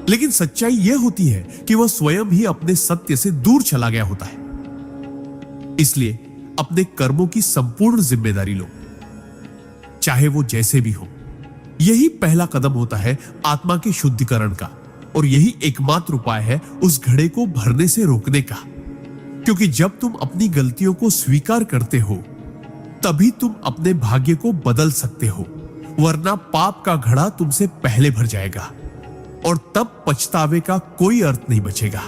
लेकिन सच्चाई यह होती है कि वह स्वयं ही अपने सत्य से दूर चला गया होता है। इसलिए अपने कर्मों की संपूर्ण जिम्मेदारी लो, चाहे वो जैसे भी हो। यही पहला कदम होता है आत्मा के शुद्धिकरण का, और यही एकमात्र उपाय है उस घड़े को भरने से रोकने का। क्योंकि जब तुम अपनी गलतियों को स्वीकार करते हो, तभी तुम अपने भाग्य को बदल सकते हो, वरना पाप का घड़ा तुमसे पहले भर जाएगा और तब पछतावे का कोई अर्थ नहीं बचेगा।